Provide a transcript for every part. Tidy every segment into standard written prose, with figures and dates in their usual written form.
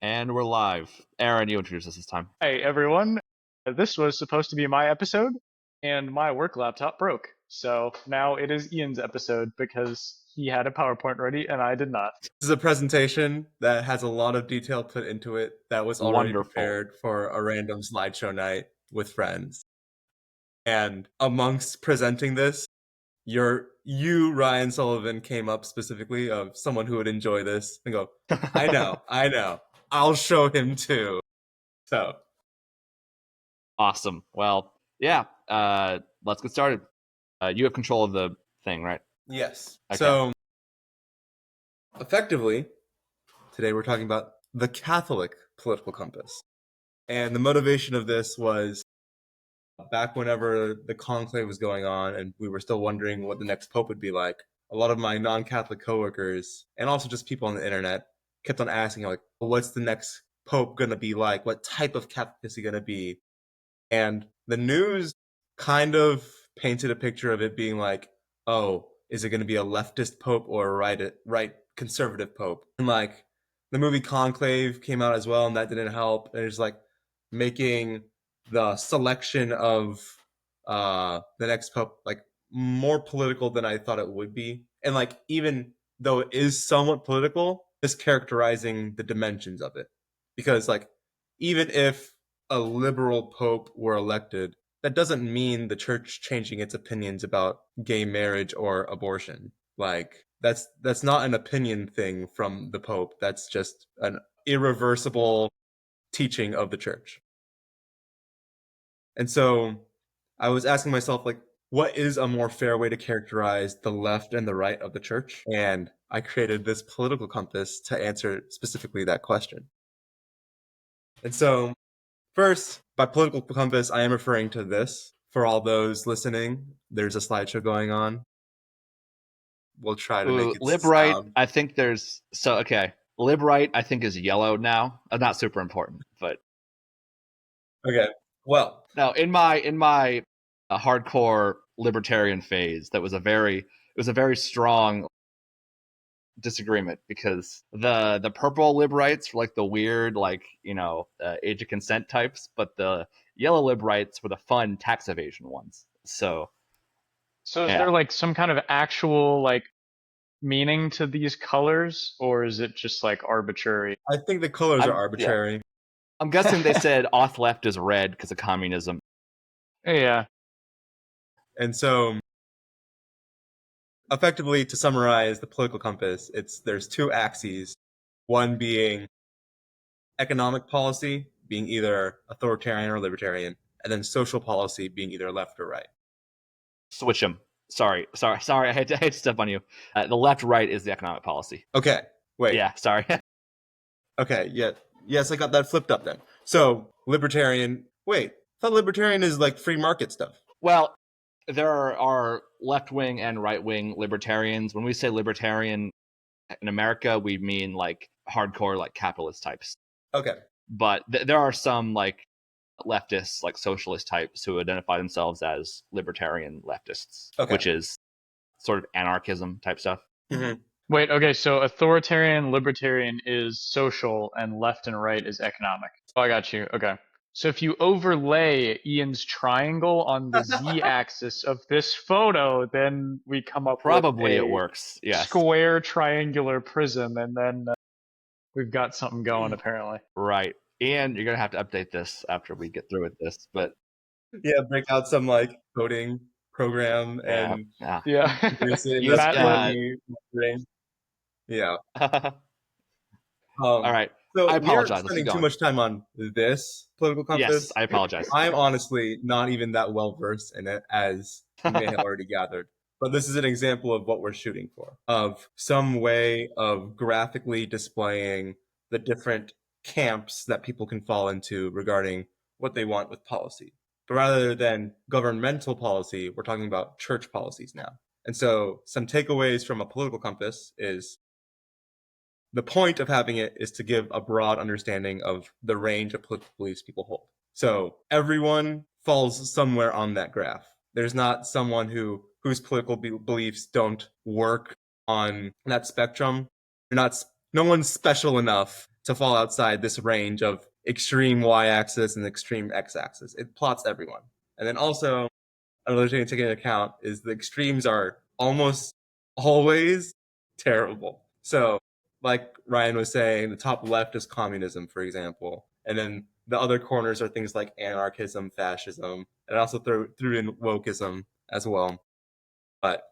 And we're live. Aaron, you introduce us this time. Hey everyone, this was supposed to be my episode, and my work laptop broke. So now it is Ian's episode because he had a PowerPoint ready and I did not. This is a presentation that has a lot of detail put into it that was already prepared for a random slideshow night with friends. And amongst presenting this, you, Ryan Sullivan, came up specifically of someone who would enjoy this and go, I know. I'll show him too. So awesome. Well, yeah. Let's get started. You have control of the thing, right? Yes. Okay. So effectively, today we're talking about the Catholic political compass. And the motivation of this was back whenever the conclave was going on and we were still wondering what the next pope would be like. A lot of my non-Catholic coworkers and also just people on the internet kept on asking, like, well, what's the next pope going to be like? What type of Catholic is he going to be? And the news kind of painted a picture of it being like, oh, is it going to be a leftist pope or a right conservative pope? And like the movie Conclave came out as well, and that didn't help. And it's like making the selection of the next pope like more political than I thought it would be. And like even though it is somewhat political, just characterizing the dimensions of it. Because like even if a liberal pope were elected, that doesn't mean the church changing its opinions about gay marriage or abortion. Like that's not an opinion thing from the pope. That's just an irreversible teaching of the church. And so I was asking myself, like, what is a more fair way to characterize the left and the right of the church? And I created this political compass to answer specifically that question. And so first, by political compass, I am referring to this. For all those listening, there's a slideshow going on. We'll try to make it lib-right, sound. I think lib-right, I think, is yellow now. Not super important, but Okay. Well, now in my hardcore libertarian phase, it was a very strong disagreement because the purple lib-rights were like the weird, like, age of consent types, but the yellow lib-rights were the fun tax evasion ones. So Is there like some kind of actual like meaning to these colors, or is it just like arbitrary? I think the colors are arbitrary. Yeah. I'm guessing they said auth left is red because of communism. Yeah. And so effectively, to summarize the political compass, there's two axes, one being economic policy, being either authoritarian or libertarian, and then social policy being either left or right. Switch them. Sorry. I hate to step on you. The left-right is the economic policy. Okay. Wait. Yeah. Sorry. Okay. Yeah. Yes, I got that flipped up then. So libertarian. Wait. I thought libertarian is like free market stuff. Well, there are left-wing and right-wing libertarians. When we say libertarian in America, we mean like hardcore, like capitalist types. Okay. But there are some like leftists, like socialist types, who identify themselves as libertarian leftists, which is sort of anarchism type stuff. Mm-hmm. Wait, okay, so authoritarian, libertarian is social, and left and right is economic. Oh, I got you. Okay. So if you overlay Ian's triangle on the z-axis of this photo, then we come up Probably with it works. Yes. Square triangular prism, and then we've got something going, apparently. Right. And you're going to have to update this after we get through with this, but yeah, break out some like coding program and yeah. All right. So I apologize. We're spending too much time on this political compass. Yes, I apologize. I'm honestly not even that well versed in it, as you may have already gathered. But this is an example of what we're shooting for, of some way of graphically displaying the different camps that people can fall into regarding what they want with policy. But rather than governmental policy, we're talking about church policies now. And so some takeaways from a political compass is the point of having it is to give a broad understanding of the range of political beliefs people hold. So everyone falls somewhere on that graph. There's not someone whose political beliefs don't work on that spectrum. No one's special enough to fall outside this range of extreme y-axis and extreme x-axis. It plots everyone. And then also, another thing to take into account is the extremes are almost always terrible. So, like Ryan was saying, the top left is communism, for example. And then the other corners are things like anarchism, fascism, and also threw in wokeism as well. But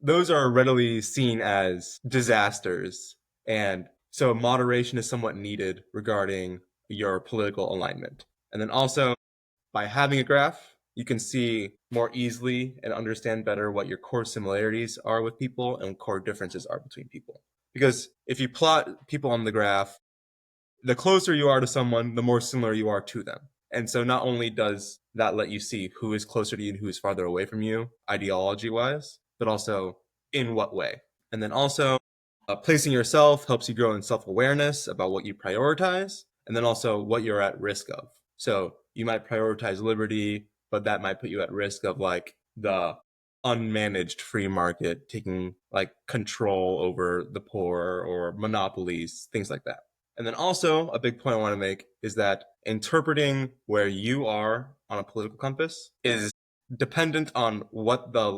those are readily seen as disasters. And so moderation is somewhat needed regarding your political alignment. And then also, by having a graph, you can see more easily and understand better what your core similarities are with people and core differences are between people. Because if you plot people on the graph, the closer you are to someone, the more similar you are to them. And so not only does that let you see who is closer to you and who is farther away from you, ideology wise, but also in what way. And then also, placing yourself helps you grow in self awareness about what you prioritize and then also what you're at risk of. So you might prioritize liberty, but that might put you at risk of like the unmanaged free market taking like control over the poor or monopolies, things like that. And then also a big point I want to make is that interpreting where you are on a political compass is dependent on what the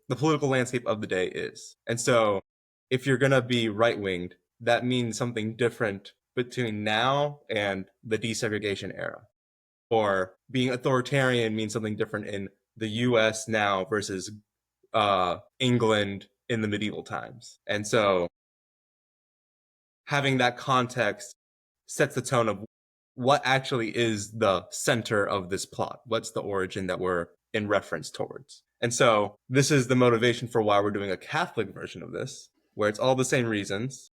political landscape of the day is. And so if you're going to be right-winged, that means something different between now and the desegregation era. Or being authoritarian means something different in the US now versus England in the medieval times. And so having that context sets the tone of what actually is the center of this plot. What's the origin that we're in reference towards? And so this is the motivation for why we're doing a Catholic version of this, where it's all the same reasons,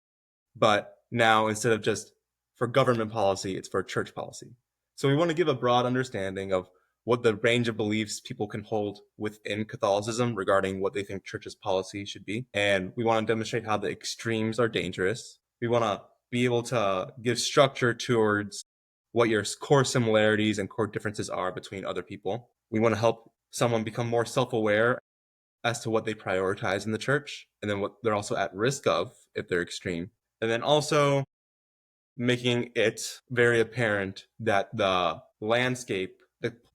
but now instead of just for government policy, it's for church policy. So we want to give a broad understanding of what the range of beliefs people can hold within Catholicism regarding what they think church's policy should be. And we want to demonstrate how the extremes are dangerous. We want to be able to give structure towards what your core similarities and core differences are between other people. We want to help someone become more self-aware as to what they prioritize in the church and then what they're also at risk of if they're extreme. And then also making it very apparent that the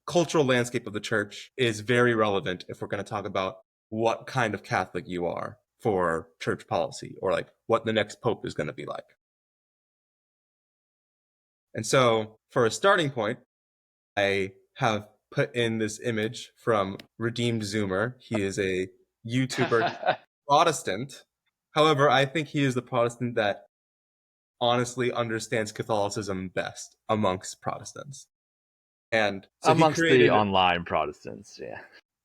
cultural landscape of the church is very relevant if we're going to talk about what kind of Catholic you are for church policy or like what the next pope is going to be like. And so for a starting point, I have put in this image from Redeemed Zoomer. He is a YouTuber Protestant. However, I think he is the Protestant that honestly understands Catholicism best amongst Protestants. And so amongst the online Protestants, yeah.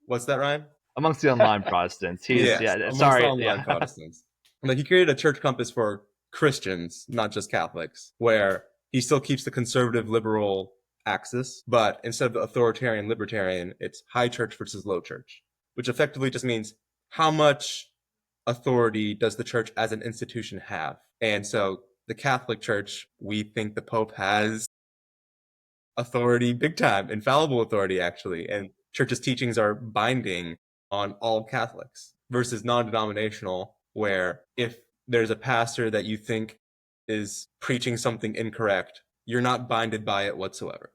What's that, Ryan? Amongst the online Protestants, amongst the online Protestants. Like he created a church compass for Christians, not just Catholics, where he still keeps the conservative liberal axis, but instead of the authoritarian libertarian, it's high church versus low church, which effectively just means how much authority does the church as an institution have? And so the Catholic Church, we think the Pope has authority big time, infallible authority actually, and church's teachings are binding on all Catholics versus non-denominational, where if there's a pastor that you think is preaching something incorrect, you're not binded by it whatsoever.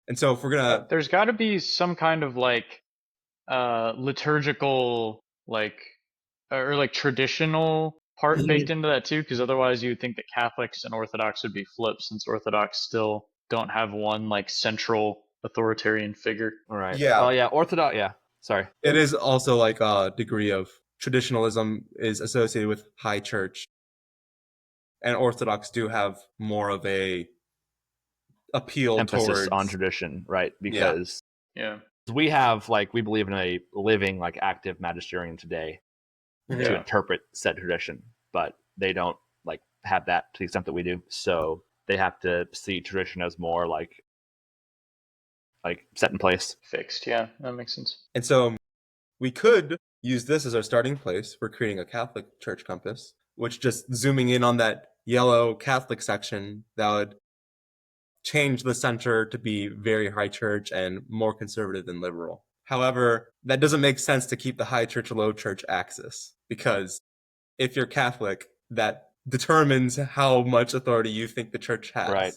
And so if we're gonna there's got to be some kind of like liturgical like or like traditional part baked into that too, because otherwise you would think that Catholics and Orthodox would be flipped, since Orthodox still don't have one like central authoritarian figure. All right. Yeah. Oh yeah, Orthodox. Yeah. Sorry. It is also like a degree of traditionalism is associated with high church, and Orthodox do have more of a appeal emphasis towards on tradition, right? Because yeah, we have we believe in a living active magisterium today to interpret said tradition, but they don't have that to the extent that we do. So they have to see tradition as more like set in place, fixed. Yeah, that makes sense. And so we could use this as our starting place for creating a Catholic church compass, which just zooming in on that yellow Catholic section, that would change the center to be very high church and more conservative than liberal. However, that doesn't make sense to keep the high church, low church axis, because if you're Catholic, that determines how much authority you think the church has. Right.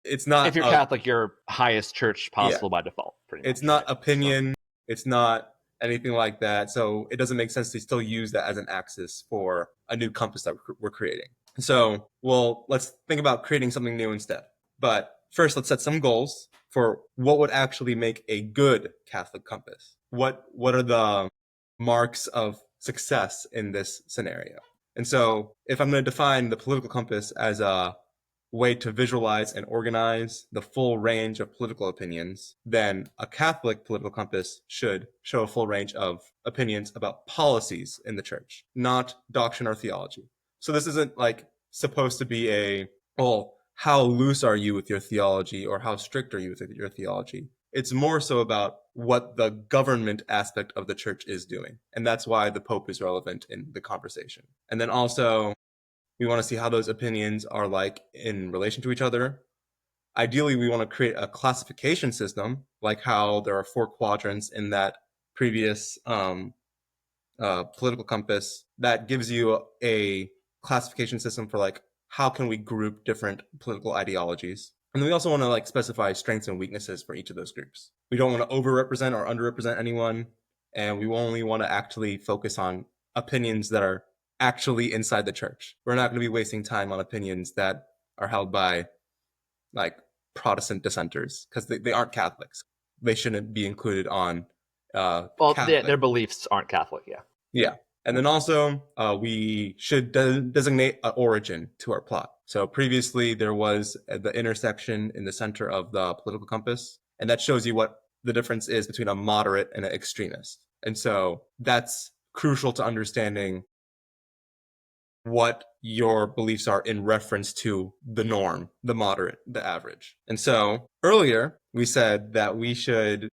It's not If you're Catholic, you're highest church possible by default, pretty much. It's not right? opinion. It's not anything like that. So it doesn't make sense to still use that as an axis for a new compass that we're creating. So, well, let's think about creating something new instead. But first, let's set some goals for what would actually make a good Catholic compass. What are the marks of success in this scenario? And so if I'm going to define the political compass as a way to visualize and organize the full range of political opinions, then a Catholic political compass should show a full range of opinions about policies in the church, not doctrine or theology. So this isn't like supposed to be a, well, how loose are you with your theology or how strict are you with your theology? It's more so about what the government aspect of the church is doing. And that's why the Pope is relevant in the conversation. And then also, we want to see how those opinions are like in relation to each other. Ideally, we want to create a classification system, like how there are 4 quadrants in that previous political compass that gives you a classification system for like how can we group different political ideologies. And then we also want to like specify strengths and weaknesses for each of those groups. We don't want to overrepresent or underrepresent anyone, and we only want to actually focus on opinions that are actually inside the church. We're not going to be wasting time on opinions that are held by like Protestant dissenters because they aren't Catholics. They shouldn't be included on well, their beliefs aren't Catholic, yeah. And then also, we should designate an origin to our plot. So previously, there was the intersection in the center of the political compass, and that shows you what the difference is between a moderate and an extremist. And so that's crucial to understanding what your beliefs are in reference to the norm, the moderate, the average. And so earlier, we said that we should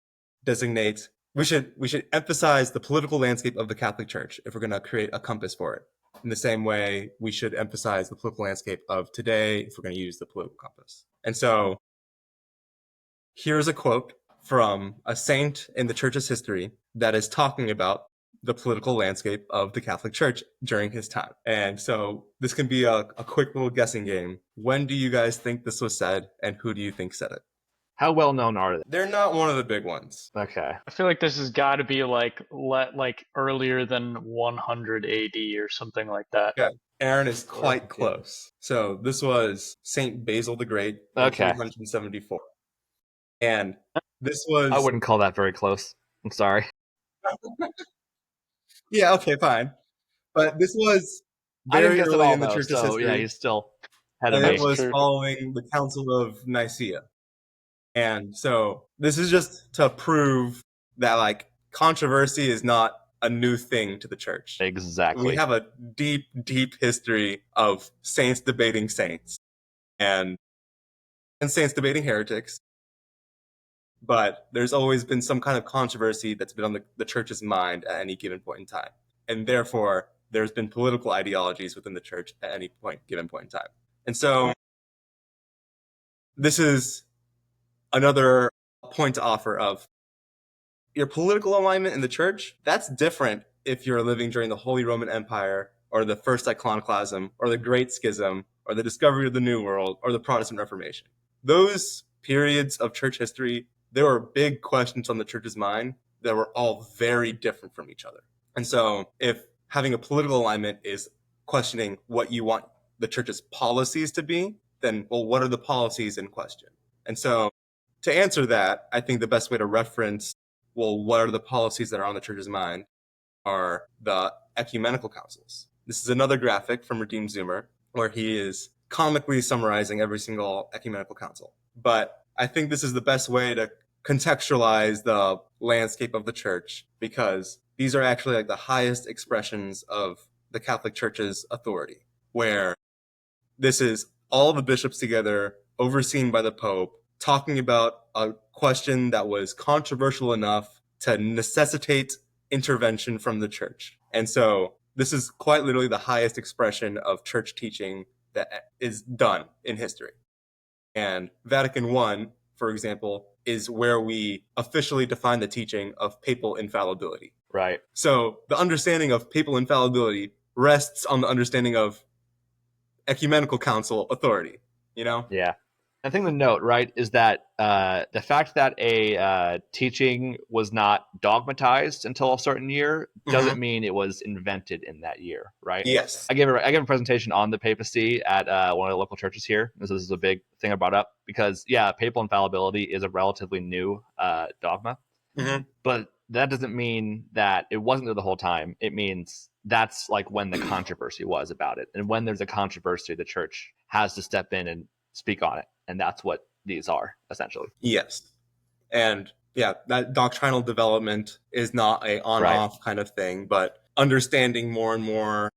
designate we should emphasize the political landscape of the Catholic Church if we're going to create a compass for it. In the same way, we should emphasize the political landscape of today if we're going to use the political compass. And so here's a quote from a saint in the church's history that is talking about the political landscape of the Catholic Church during his time. And so this can be a quick little guessing game. When do you guys think this was said, and who do you think said it? How well known are they? They're not one of the big ones. Okay. I feel like this has got to be like earlier than 100 AD or something like that. Okay. Aaron is quite close. So this was Saint Basil the Great in 374. And this was... I wouldn't call that very close. I'm sorry. Yeah, okay, fine. But this was very early in the church's history. Yeah, he's still had a it was following the Council of Nicaea. And so this is just to prove that like controversy is not a new thing to the church. Exactly. We have a deep, deep history of saints debating saints and saints debating heretics. But there's always been some kind of controversy that's been on the church's mind at any given point in time. And therefore, there's been political ideologies within the church at any given point in time. And so this is another point to offer of your political alignment in the church. That's different if you're living during the Holy Roman Empire or the First Iconoclasm or the Great Schism or the discovery of the New World or the Protestant Reformation. Those periods of church history, there were big questions on the church's mind that were all very different from each other. And so if having a political alignment is questioning what you want the church's policies to be, then, well, what are the policies in question? And so to answer that, I think the best way to reference, well, what are the policies that are on the church's mind are the ecumenical councils. This is another graphic from Redeemed Zoomer where he is comically summarizing every single ecumenical council. But I think this is the best way to contextualize the landscape of the church because these are actually like the highest expressions of the Catholic Church's authority, where this is all the bishops together, overseen by the Pope, talking about a question that was controversial enough to necessitate intervention from the church. And so this is quite literally the highest expression of church teaching that is done in history. And Vatican I, for example, is where we officially define the teaching of papal infallibility. Right. So the understanding of papal infallibility rests on the understanding of ecumenical council authority, you know? Yeah. I think the note, right, is that the fact that a teaching was not dogmatized until a certain year doesn't mean it was invented in that year, right? Yes. I gave a presentation on the papacy at one of the local churches here. This is a big thing I brought up because, yeah, papal infallibility is a relatively new dogma, but that doesn't mean that it wasn't there the whole time. It means that's like when the controversy was about it. And when there's a controversy, the church has to step in and speak on it. And that's what these are, essentially. Yes. And yeah, that doctrinal development is not a on-off kind of thing, but understanding more and more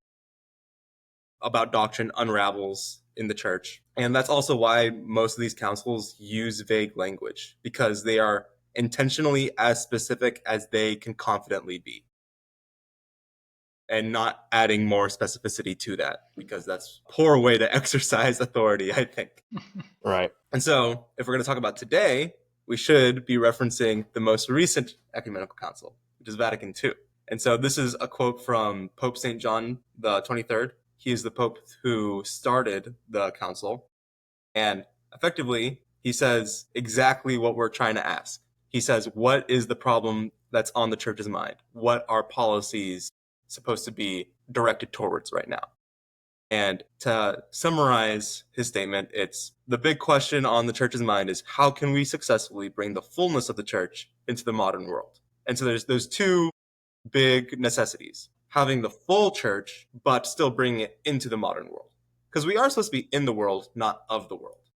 about doctrine unravels in the church. And that's also why most of these councils use vague language, because they are intentionally as specific as they can confidently be, and not adding more specificity to that, because that's a poor way to exercise authority, I think. Right. And so if we're going to talk about today, we should be referencing the most recent ecumenical council, which is Vatican II. And so this is a quote from Pope St. John the 23rd. He is the pope who started the council. And effectively, he says exactly what we're trying to ask. He says, what is the problem that's on the church's mind? What are policies supposed to be directed towards right now? And to summarize his statement, it's the big question on the church's mind is how can we successfully bring the fullness of the church into the modern world? And so there's those two big necessities: having the full church, but still bringing it into the modern world. Because we are supposed to be in the world, not of the world.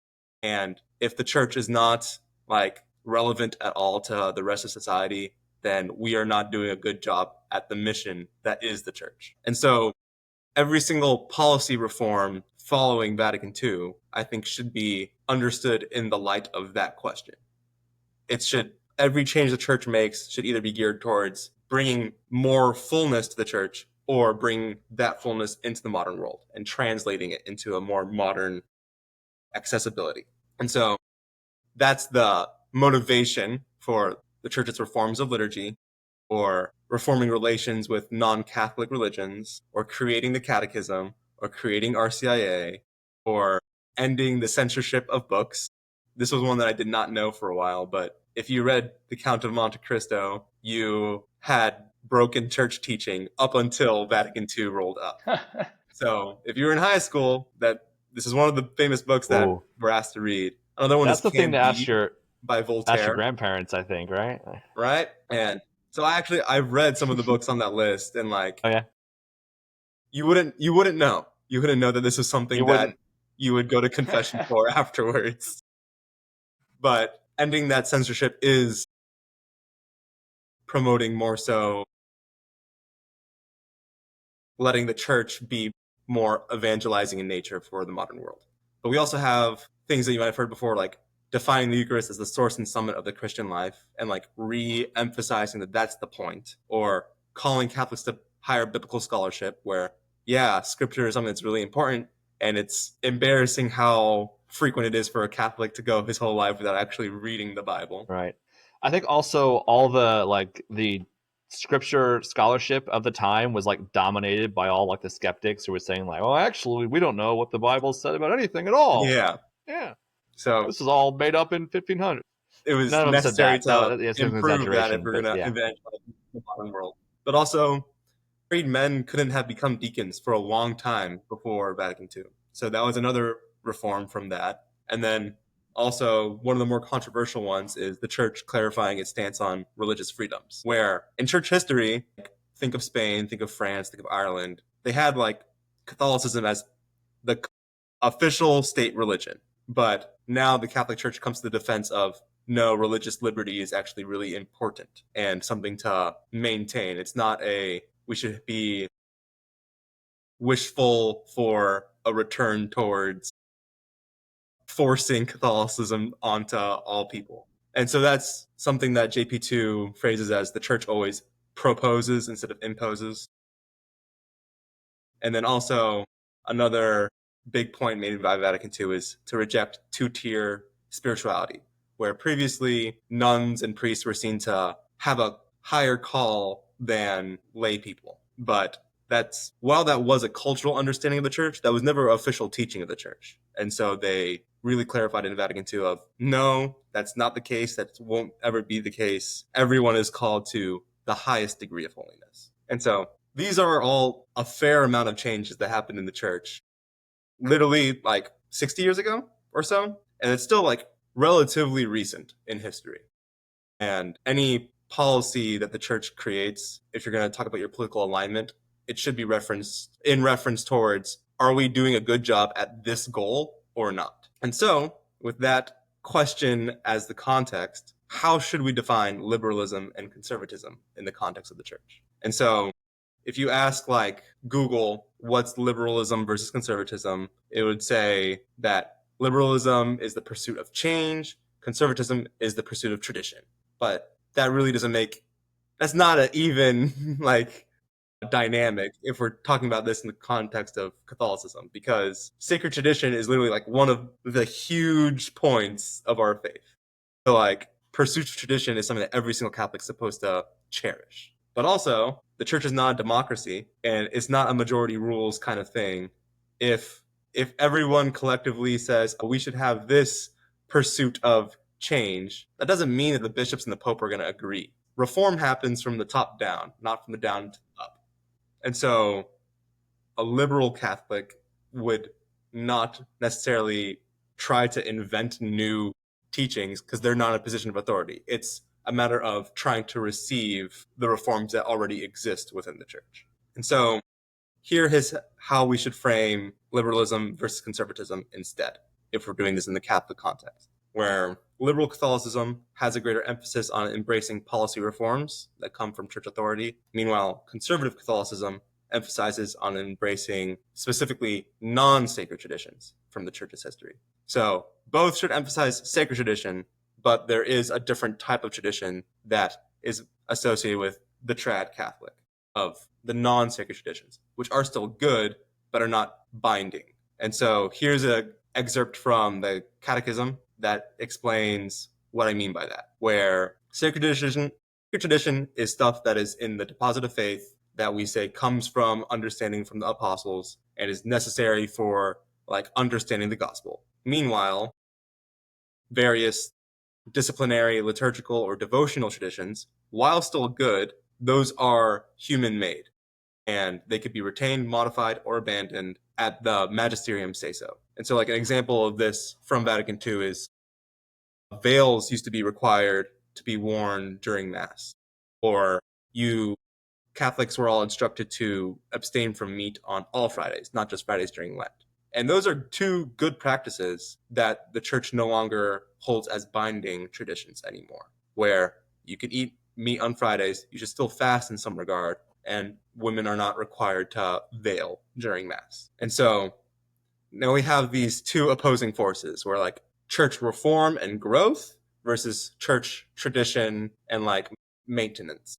And if the church is not like relevant at all to the rest of society, then we are not doing a good job at the mission that is the church. And so every single policy reform following Vatican II, I think, should be understood in the light of that question. Every change the church makes should either be geared towards bringing more fullness to the church or bring that fullness into the modern world and translating it into a more modern accessibility. And so that's the motivation for the church's reforms of liturgy, or reforming relations with non-Catholic religions, or creating the catechism, or creating RCIA, or ending the censorship of books. This was one that I did not know for a while, but if you read The Count of Monte Cristo, you had broken church teaching up until Vatican II rolled up. So if you were in high school, this is one of the famous books that we're asked to read. Another one That's is the thing to ask by Voltaire. Ask your grandparents, I think, right? Right? And so I've read some of the books on that list, and Oh yeah. You wouldn't know. You wouldn't know that this is something that you would go to confession for afterwards. But ending that censorship is promoting more so letting the church be more evangelizing in nature for the modern world. But we also have things that you might have heard before, like defining the Eucharist as the source and summit of the Christian life, and like re-emphasizing that that's the point, or calling Catholics to higher biblical scholarship, where, yeah, scripture is something that's really important, and it's embarrassing how frequent it is for a Catholic to go his whole life without actually reading the Bible. Right. I think also all the scripture scholarship of the time was like dominated by all like the skeptics who were saying like, oh, actually, we don't know what the Bible said about anything at all. Yeah. So this is all made up in 1500. It was None of them said necessary that. to improve that if we're going to evangelize the modern world. But also, married men couldn't have become deacons for a long time before Vatican II. So that was another reform from that. And then also, one of the more controversial ones is the church clarifying its stance on religious freedoms, where in church history, think of Spain, think of France, think of Ireland, they had like Catholicism as the official state religion. But now the Catholic Church comes to the defense of, no, religious liberty is actually really important and something to maintain. It's not we should be wishful for a return towards forcing Catholicism onto all people. And so that's something that JP2 phrases as the church always proposes instead of imposes. And then also another big point made by Vatican II is to reject two-tier spirituality, where previously nuns and priests were seen to have a higher call than lay people. But that's, while that was a cultural understanding of the church, that was never official teaching of the church. And so they really clarified in Vatican II of, no, that's not the case. That won't ever be the case. Everyone is called to the highest degree of holiness. And so these are all a fair amount of changes that happened in the church, literally like 60 years ago or so. And it's still like relatively recent in history. And any policy that the church creates, if you're going to talk about your political alignment, it should be in reference towards, are we doing a good job at this goal or not? And so with that question as the context, how should we define liberalism and conservatism in the context of the church? And so if you ask like Google, what's liberalism versus conservatism, it would say that liberalism is the pursuit of change, conservatism is the pursuit of tradition. But that really doesn't that's not an even like dynamic if we're talking about this in the context of Catholicism, because sacred tradition is literally like one of the huge points of our faith. So like pursuit of tradition is something that every single Catholic's supposed to cherish. But also, the church is not a democracy, and it's not a majority rules kind of thing. If everyone collectively says we should have this pursuit of change, that doesn't mean that the bishops and the Pope are going to agree. Reform happens from the top down, not from the down to the up. And so a liberal Catholic would not necessarily try to invent new teachings because they're not in a position of authority. It's a matter of trying to receive the reforms that already exist within the church. And so here is how we should frame liberalism versus conservatism instead, if we're doing this in the Catholic context, where liberal Catholicism has a greater emphasis on embracing policy reforms that come from church authority. Meanwhile, conservative Catholicism emphasizes on embracing specifically non-sacred traditions from the church's history. So both should emphasize sacred tradition, but there is a different type of tradition that is associated with the trad Catholic, of the non-sacred traditions, which are still good, but are not binding. And so here's an excerpt from the Catechism that explains what I mean by that, where sacred tradition is stuff that is in the deposit of faith that we say comes from understanding from the apostles and is necessary for like understanding the gospel. Meanwhile, various disciplinary, liturgical, or devotional traditions, while still good, those are human-made, and they could be retained, modified, or abandoned at the magisterium say so. And so like an example of this from Vatican II is veils used to be required to be worn during Mass, or Catholics were all instructed to abstain from meat on all Fridays, not just Fridays during Lent. And those are two good practices that the church no longer holds as binding traditions anymore, where you can eat meat on Fridays, you should still fast in some regard, and women are not required to veil during Mass. And so now we have these two opposing forces, where like church reform and growth versus church tradition and like maintenance.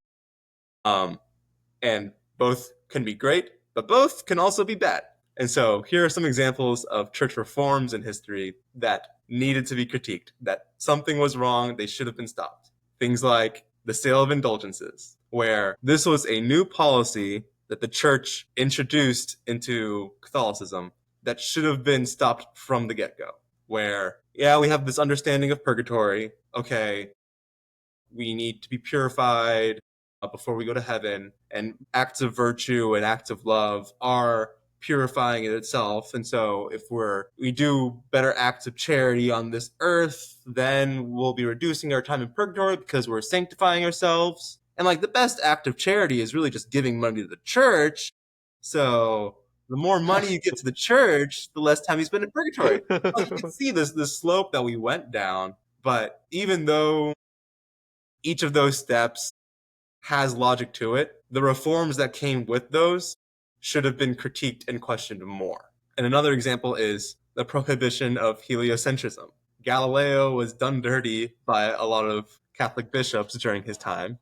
And both can be great, but both can also be bad. And so here are some examples of church reforms in history that needed to be critiqued, that something was wrong, they should have been stopped. Things like the sale of indulgences, where this was a new policy that the church introduced into Catholicism that should have been stopped from the get-go, where, yeah, we have this understanding of purgatory. Okay, we need to be purified before we go to heaven, and acts of virtue and acts of love are purifying in itself. And so if we do better acts of charity on this earth, then we'll be reducing our time in purgatory because we're sanctifying ourselves. And like the best act of charity is really just giving money to the church. So the more money you give to the church, the less time you spend in purgatory. Well, you can see this slope that we went down. But even though each of those steps has logic to it, the reforms that came with those should have been critiqued and questioned more. And another example is the prohibition of heliocentrism. Galileo was done dirty by a lot of Catholic bishops during his time.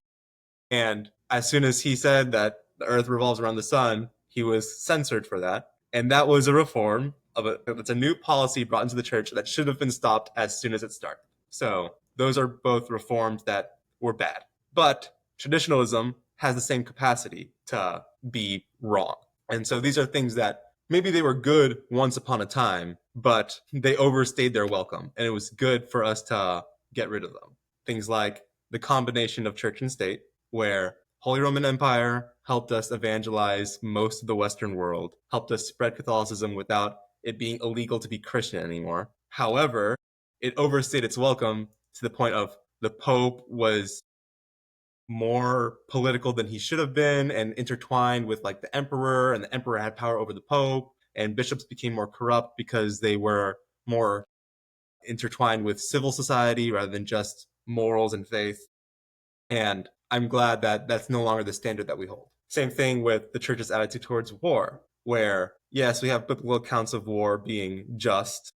And as soon as he said that the earth revolves around the sun, he was censored for that. And that was a reform it's a new policy brought into the church that should have been stopped as soon as it started. So those are both reforms that were bad. But traditionalism has the same capacity to be wrong. And so these are things that maybe they were good once upon a time, but they overstayed their welcome. And it was good for us to get rid of them. Things like the combination of church and state, where Holy Roman Empire helped us evangelize most of the Western world, helped us spread Catholicism without it being illegal to be Christian anymore. However, it overstayed its welcome to the point of the Pope was more political than he should have been and intertwined with like the emperor, and the emperor had power over the Pope, and bishops became more corrupt because they were more intertwined with civil society rather than just morals and faith. And I'm glad that that's no longer the standard that we hold. Same thing with the church's attitude towards war, where, yes, we have biblical accounts of war being just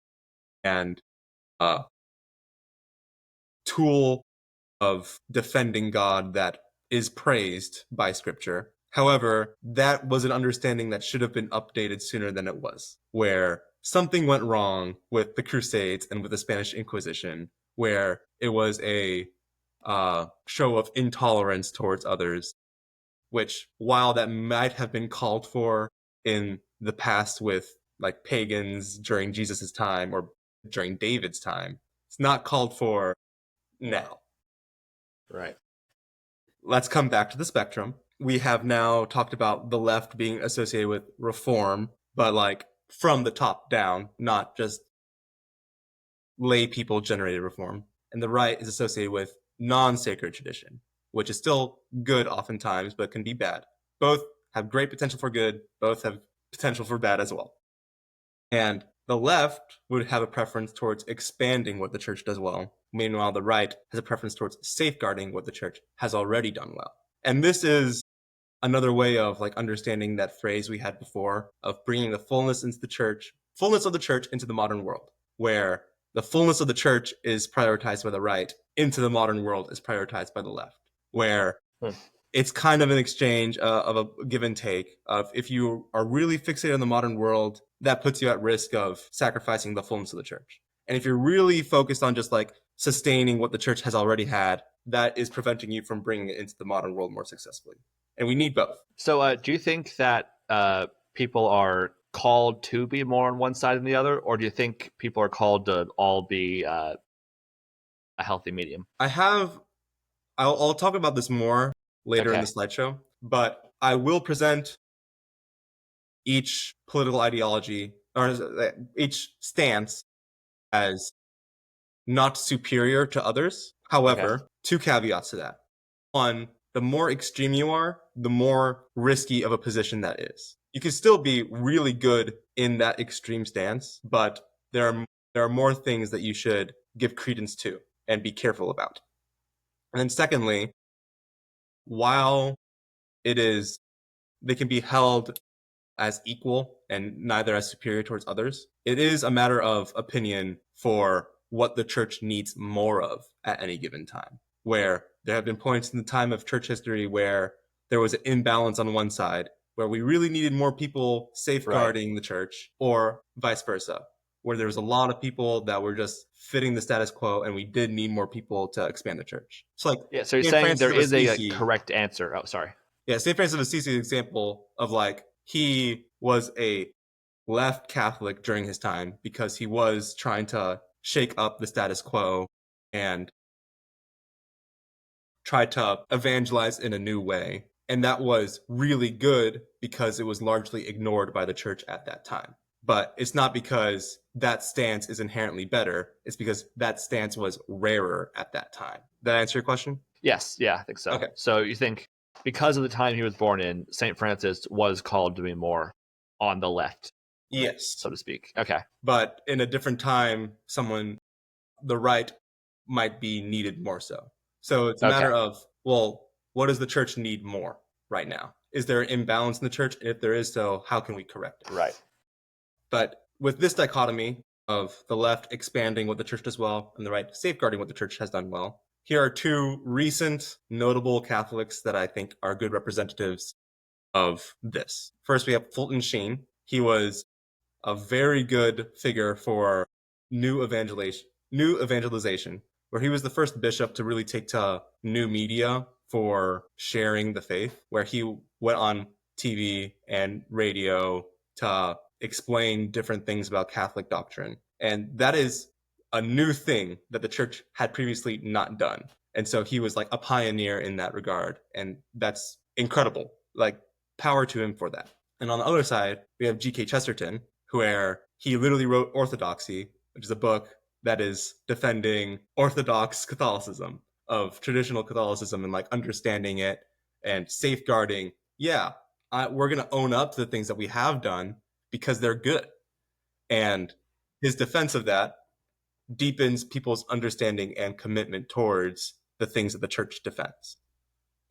and a tool of defending God that is praised by Scripture. However, that was an understanding that should have been updated sooner than it was, where something went wrong with the Crusades and with the Spanish Inquisition, where it was a show of intolerance towards others, which, while that might have been called for in the past with like pagans during Jesus's time or during David's time, it's not called for now. Right. Let's come back to the spectrum. We have now talked about the left being associated with reform, but like from the top down, not just lay people generated reform. And the right is associated with non-sacred tradition, which is still good oftentimes, but can be bad. Both have great potential for good, both have potential for bad as well. And the left would have a preference towards expanding what the church does well. Meanwhile, the right has a preference towards safeguarding what the church has already done well. And this is another way of like understanding that phrase we had before of bringing the fullness of the church into the modern world, where the fullness of the church is prioritized by the right, into the modern world is prioritized by the left, where it's kind of an exchange of a give and take of if you are really fixated on the modern world, that puts you at risk of sacrificing the fullness of the church. And if you're really focused on just like sustaining what the church has already had, that is preventing you from bringing it into the modern world more successfully. And we need both. So do you think that people are called to be more on one side than the other, or do you think people are called to all be a healthy medium? I'll talk about this more later in the slideshow, but I will present each political ideology or each stance as not superior to others. However, two caveats to that. One, the more extreme you are, the more risky of a position that is. You can still be really good in that extreme stance, but there are more things that you should give credence to and be careful about. And then secondly, while they can be held as equal and neither as superior towards others, it is a matter of opinion for what the church needs more of at any given time. Where there have been points in the time of church history where there was an imbalance on one side, where we really needed more people safeguarding the church, or vice versa, where there was a lot of people that were just fitting the status quo and we did need more people to expand the church. So like, so you're saying there is a correct answer. Oh, sorry. Yeah, St. Francis of Assisi example of like, he was a left Catholic during his time because he was trying to shake up the status quo and try to evangelize in a new way. And that was really good because it was largely ignored by the church at that time. But it's not because that stance is inherently better. It's because that stance was rarer at that time. Did that answer your question? Yes. Yeah, I think so. Okay. So you think because of the time he was born in, St. Francis was called to be more on the left. Yes. So to speak. Okay. But in a different time, the right might be needed more so. So it's a matter of, well, what does the church need more right now? Is there an imbalance in the church? And if there is so, how can we correct it? Right. But with this dichotomy of the left expanding what the church does well and the right safeguarding what the church has done well, here are two recent notable Catholics that I think are good representatives of this. First, we have Fulton Sheen. He was a very good figure for new evangelization, where he was the first bishop to really take to new media for sharing the faith, where he went on TV and radio to explain different things about Catholic doctrine. And that is a new thing that the church had previously not done. And so he was like a pioneer in that regard. And that's incredible. Like, power to him for that. And on the other side, we have G.K. Chesterton, where he literally wrote Orthodoxy, which is a book that is defending Orthodox Catholicism, of traditional Catholicism, and like understanding it and safeguarding. Yeah, we're going to own up to the things that we have done because they're good. And his defense of that deepens people's understanding and commitment towards the things that the church defends.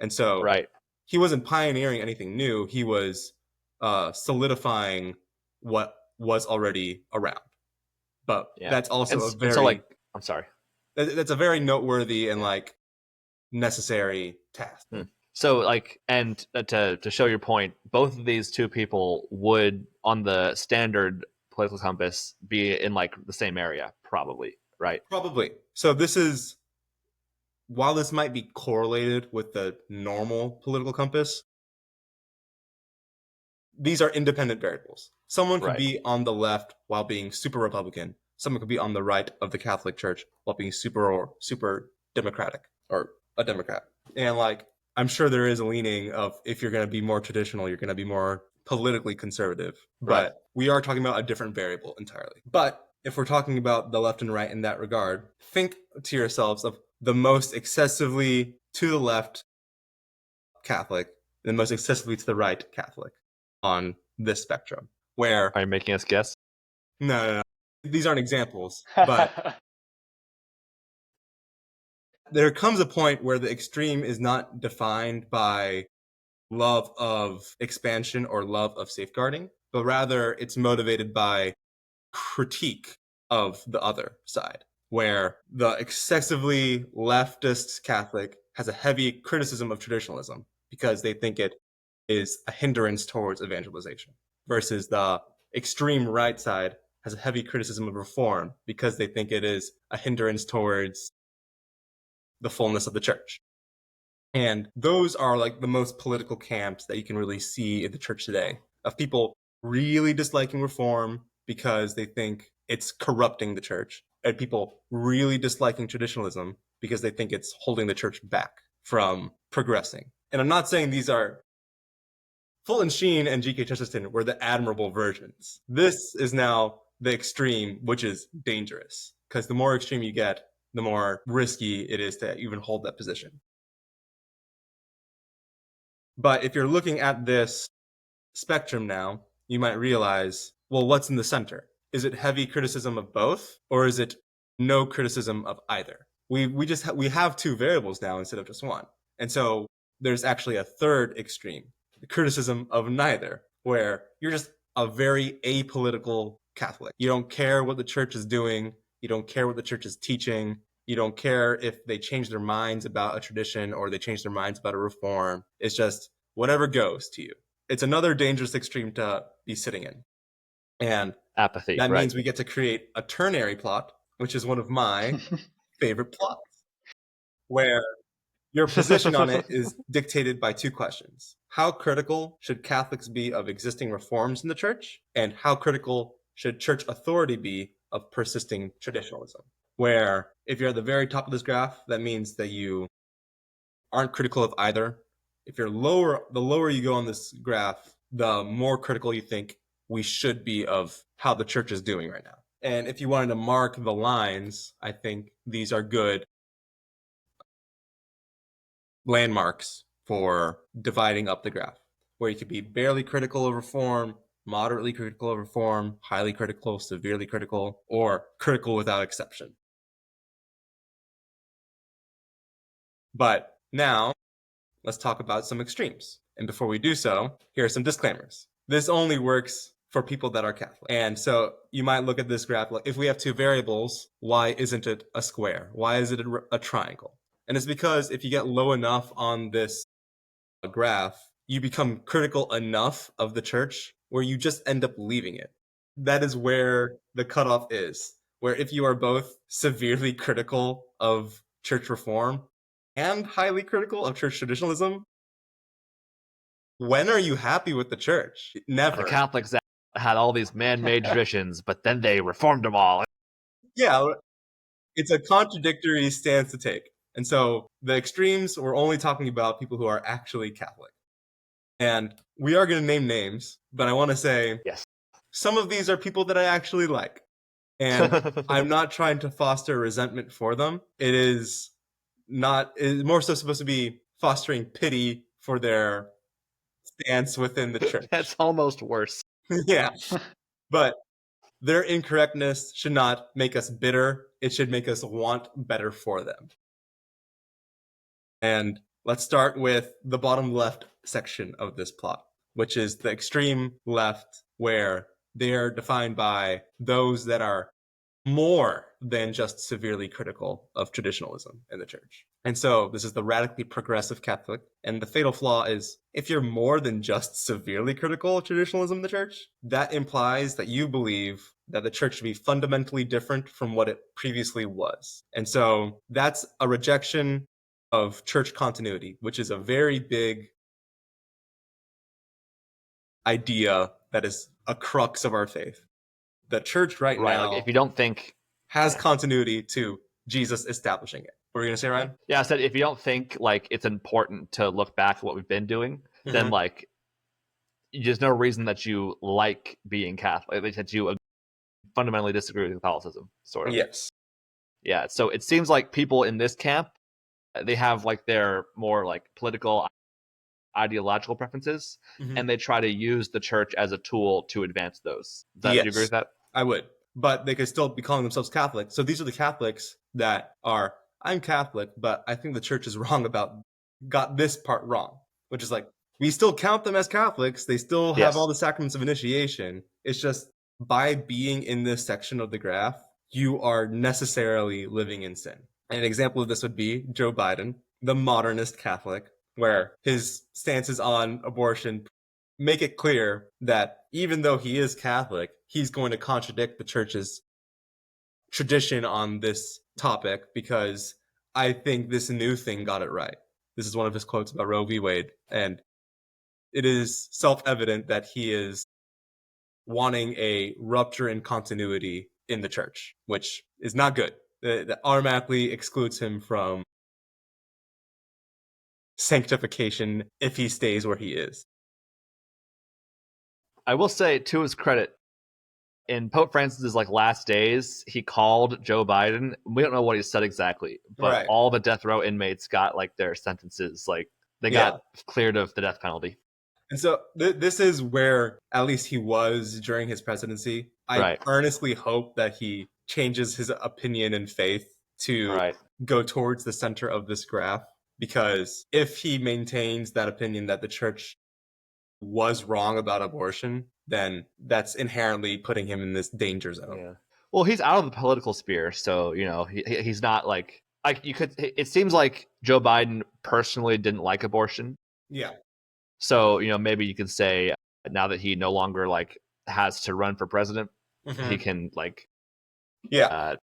And so Right. he wasn't pioneering anything new. He was solidifying what was already around. But Yeah. that's also a And very so, like, I'm sorry. that's a very noteworthy and like necessary task. So, like, and to show your point, both of these two people would, on the standard political compass, be in like the same area, probably, right? Probably. So this is, while this might be correlated with the normal political compass, these are independent variables. Someone could Right. be on the left while being super Republican. Someone could be on the right of the Catholic Church while being super Democratic, or a Democrat. And like, I'm sure there is a leaning of, if you're going to be more traditional, you're going to be more politically conservative. But Right. we are talking about a different variable entirely. But if we're talking about the left and right in that regard, think to yourselves of the most excessively to the left Catholic and the most excessively to the right Catholic on this spectrum. Where, Are you making us guess? no, these aren't examples, but there comes a point where the extreme is not defined by love of expansion or love of safeguarding, but rather it's motivated by critique of the other side, where the excessively leftist Catholic has a heavy criticism of traditionalism because they think it is a hindrance towards evangelization, versus the extreme right side has a heavy criticism of reform because they think it is a hindrance towards the fullness of the church. And those are like the most political camps that you can really see in the church today, of people really disliking reform because they think it's corrupting the church, and people really disliking traditionalism because they think it's holding the church back from progressing. And I'm not saying these are, Fulton Sheen and G.K. Chesterton were the admirable versions. This is now the extreme, which is dangerous, because the more extreme you get, the more risky it is to even hold that position. But if you're looking at this spectrum now, you might realize, well, what's in the center? Is it heavy criticism of both, or is it no criticism of either? We have two variables now instead of just one. And so there's actually a third extreme, the criticism of neither, where you're just a very apolitical Catholic. You don't care what the church is doing. You don't care what the church is teaching. You don't care if they change their minds about a tradition or they change their minds about a reform. It's just whatever goes to you. It's another dangerous extreme to be sitting in. And Apathy. that Right. means we get to create a ternary plot, which is one of my favorite plots, where your position on it is dictated by two questions. How critical should Catholics be of existing reforms in the church? And how critical should church authority be of persisting traditionalism? Where if you're at the very top of this graph, that means that you aren't critical of either. If you're lower, the lower you go on this graph, the more critical you think we should be of how the church is doing right now. And if you wanted to mark the lines, I think these are good landmarks for dividing up the graph, where you could be barely critical of reform, moderately critical of reform, highly critical, severely critical, or critical without exception. But now, let's talk about some extremes. And before we do so, here are some disclaimers. This only works for people that are Catholic. And so you might look at this graph, like, if we have two variables, why isn't it a square? Why is it a triangle? And it's because if you get low enough on this graph, you become critical enough of the church where you just end up leaving it. That is where the cutoff is, where if you are both severely critical of church reform and highly critical of church traditionalism, when are you happy with the church? Never. The Catholics had all these man-made traditions, but then they reformed them all. Yeah, it's a contradictory stance to take. And so the extremes, we're only talking about people who are actually Catholic. And we are going to name names, but I want to say Yes. some of these are people that I actually like. And I'm not trying to foster resentment for them. It is more so supposed to be fostering pity for their stance within the church. That's almost worse. Yeah. But their incorrectness should not make us bitter. It should make us want better for them. And let's start with the bottom left section of this plot, which is the extreme left, where they are defined by those that are more than just severely critical of traditionalism in the church. And so this is the radically progressive Catholic. And the fatal flaw is, if you're more than just severely critical of traditionalism in the church, that implies that you believe that the church should be fundamentally different from what it previously was. And so that's a rejection of church continuity, which is a very big idea that is a crux of our faith. The church right now, Like if you don't think, has continuity to Jesus establishing it. What were you going to say, Ryan? I said if you don't think like it's important to look back at what we've been doing, then like there's no reason that you like being Catholic, that you fundamentally disagree with Catholicism, sort of. Yes. Yeah, so it seems like people in this camp, they have like their more like political, ideological preferences, and they try to use the church as a tool to advance those. Do you agree with that? I would. But they could still be calling themselves Catholic. So these are the Catholics that are, I'm Catholic, but I think the church is wrong got this part wrong, which is like, we still count them as Catholics. They still have all the sacraments of initiation. It's just by being in this section of the graph, you are necessarily living in sin. And an example of this would be Joe Biden, the modernist Catholic, where his stances on abortion make it clear that even though he is Catholic, he's going to contradict the church's tradition on this topic because I think this new thing got it right. This is one of his quotes about Roe v. Wade. And it is self-evident that he is wanting a rupture in continuity in the church, which is not good. That automatically excludes him from sanctification if he stays where he is. I will say, to his credit, in Pope Francis's like last days, he called Joe Biden. We don't know what he said exactly, but all the death row inmates got like their sentences, like they got cleared of the death penalty. And so this is where at least he was during his presidency. I earnestly hope that he changes his opinion and faith to go towards the center of this graph, because if he maintains that opinion that the church was wrong about abortion, then that's inherently putting him in this danger zone. Yeah. Well, he's out of the political sphere, so you know he's not like you could. It seems like Joe Biden personally didn't like abortion. Yeah. So you know maybe you could say now that he no longer like has to run for president, he can like. Yeah.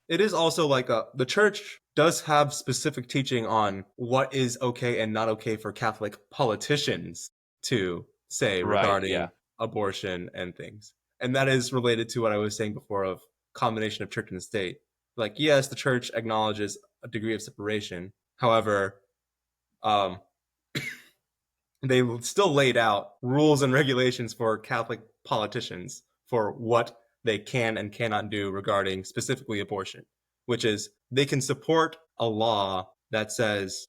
It is also like the church does have specific teaching on what is okay and not okay for Catholic politicians to say regarding abortion and things. And that is related to what I was saying before of combination of church and state. Like, yes, the church acknowledges a degree of separation. However, they still laid out rules and regulations for Catholic politicians for what they can and cannot do regarding specifically abortion, which is they can support a law that says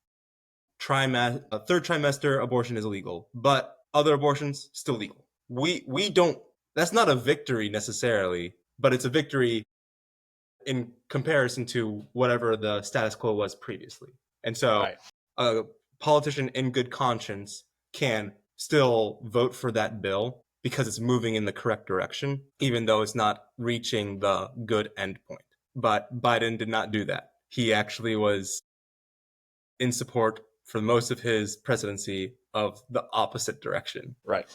a third trimester abortion is illegal, but other abortions still legal. We don't. That's not a victory necessarily, but it's a victory in comparison to whatever the status quo was previously. And so a politician in good conscience can still vote for that bill because it's moving in the correct direction, even though it's not reaching the good endpoint. But Biden did not do that. He actually was in support for most of his presidency of the opposite direction. Right.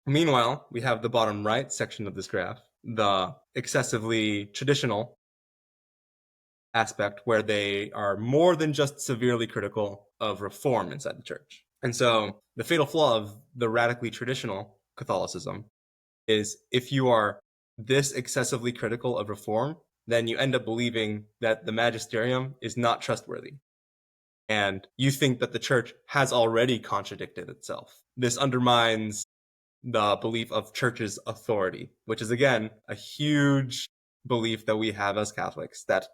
Meanwhile, we have the bottom right section of this graph, the excessively traditional aspect where they are more than just severely critical of reform inside the church. And so the fatal flaw of the radically traditional Catholicism is if you are this excessively critical of reform, then you end up believing that the magisterium is not trustworthy. And you think that the church has already contradicted itself. This undermines the belief of church's authority, which is, again, a huge belief that we have as Catholics, that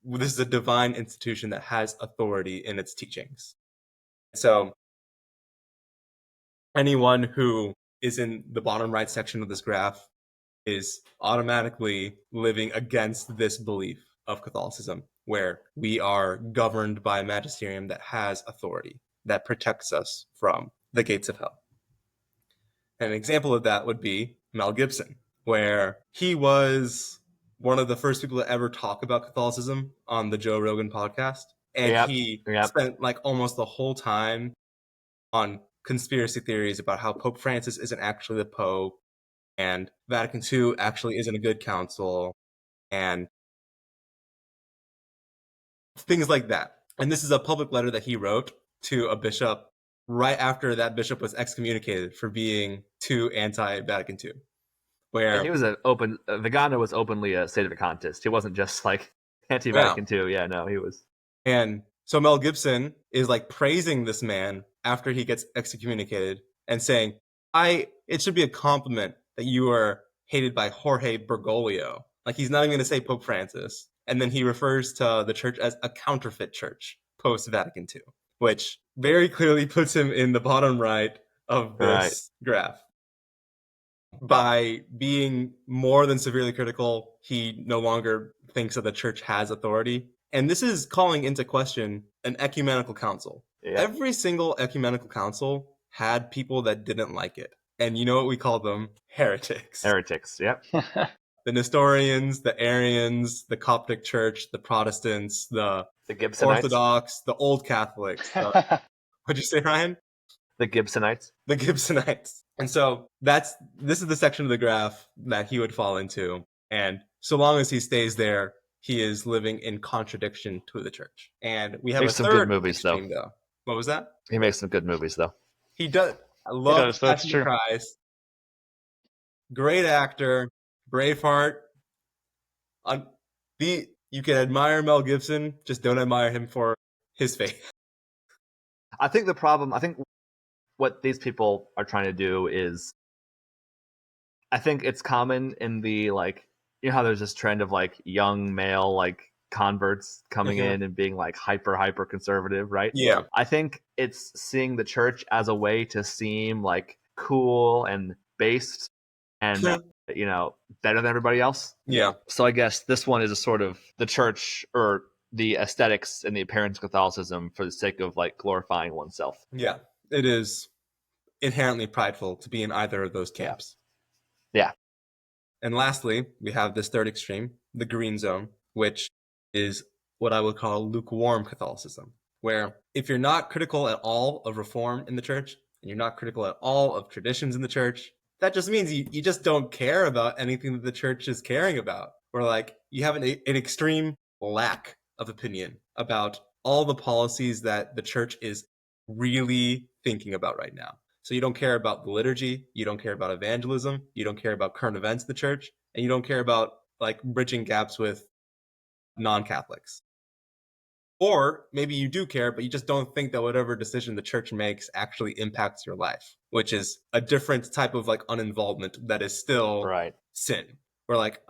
this is a divine institution that has authority in its teachings. So anyone who is in the bottom right section of this graph is automatically living against this belief of Catholicism, where we are governed by a magisterium that has authority, that protects us from the gates of hell. And an example of that would be Mel Gibson, where he was one of the first people to ever talk about Catholicism on the Joe Rogan podcast. And he spent like almost the whole time on conspiracy theories about how Pope Francis isn't actually the Pope, and Vatican II actually isn't a good council, and things like that. And this is a public letter that he wrote to a bishop right after that bishop was excommunicated for being too anti-Vatican II. Where he was Vigano was openly a sedevacantist. He wasn't just like anti-Vatican II. Yeah, no, he was. And so Mel Gibson is like praising this man after he gets excommunicated and saying, it should be a compliment that you are hated by Jorge Bergoglio. Like, he's not even going to say Pope Francis. And then he refers to the church as a counterfeit church post-Vatican II, which very clearly puts him in the bottom right of this graph. By being more than severely critical, he no longer thinks that the church has authority. And this is calling into question an ecumenical council. Yeah. Every single ecumenical council had people that didn't like it. And you know what we call them? Heretics. Heretics, yep. The Nestorians, the Arians, the Coptic Church, the Protestants, the Gibsonites, Orthodox, the Old Catholics. What'd you say, Ryan? The Gibsonites. The Gibsonites. And so this is the section of the graph that he would fall into. And so long as he stays there, he is living in contradiction to the church. And we have some good movies, though. What was that? He makes some good movies, though. He does. I love Passion Christ. Great actor. Braveheart. You can admire Mel Gibson, just don't admire him for his faith. I think what these people are trying to do is, I think it's common in the, like, you know how there's this trend of like young male like converts coming in and being like hyper conservative, right? Yeah. I think it's seeing the church as a way to seem like cool and based and better than everybody else. Yeah. So I guess this one is a sort of the church or the aesthetics and the appearance of Catholicism for the sake of like glorifying oneself. Yeah. It is inherently prideful to be in either of those camps. Yeah. And lastly, we have this third extreme, the green zone, which is what I would call lukewarm Catholicism, where if you're not critical at all of reform in the church, and you're not critical at all of traditions in the church, that just means you just don't care about anything that the church is caring about. Or like you have an extreme lack of opinion about all the policies that the church is really thinking about right now. So you don't care about the liturgy, you don't care about evangelism, you don't care about current events in the church, and you don't care about like bridging gaps with non-Catholics. Or maybe you do care, but you just don't think that whatever decision the church makes actually impacts your life, which is a different type of like uninvolvement that is still sin. Where like,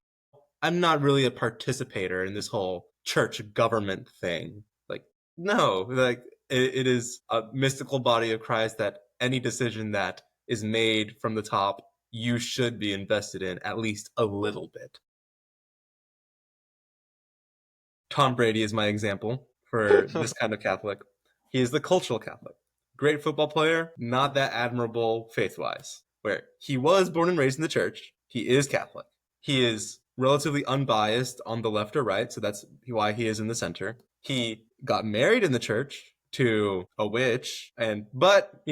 I'm not really a participator in this whole church government thing. Like, no, like it is a mystical body of Christ that any decision that is made from the top, you should be invested in at least a little bit. Tom Brady is my example for this kind of Catholic. He is the cultural Catholic. Great football player, not that admirable faith-wise. Where he was born and raised in the church, he is Catholic. He is relatively unbiased on the left or right, so that's why he is in the center. He got married in the church to a witch, but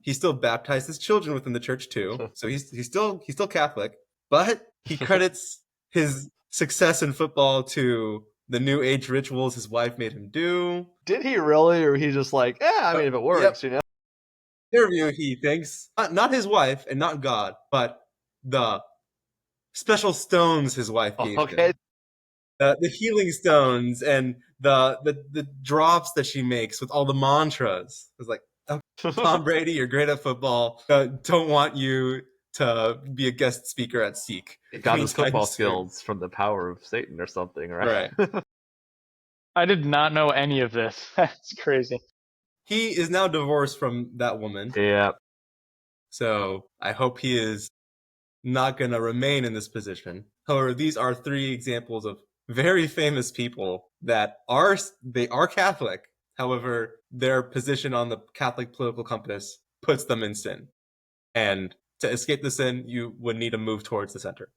he still baptized his children within the church too. So he's still Catholic, but he credits his success in football to the New Age rituals his wife made him do. Did he really, or he just like, I mean, if it works, Yep. Interview, he thinks not his wife and not God, but the special stones his wife gave Okay. him. The healing stones and the drops that she makes with all the mantras. It's like, Tom Brady, you're great at football. Don't want you to be a guest speaker at Seek. He got his football soon. skills from the power of Satan or something, right? Right. I did not know any of this. That's crazy. He is now divorced from that woman. Yeah. So I hope he is not going to remain in this position. However, these are 3 examples of very famous people that are Catholic. However, their position on the Catholic political compass puts them in sin. And to escape the sin, you would need to move towards the center.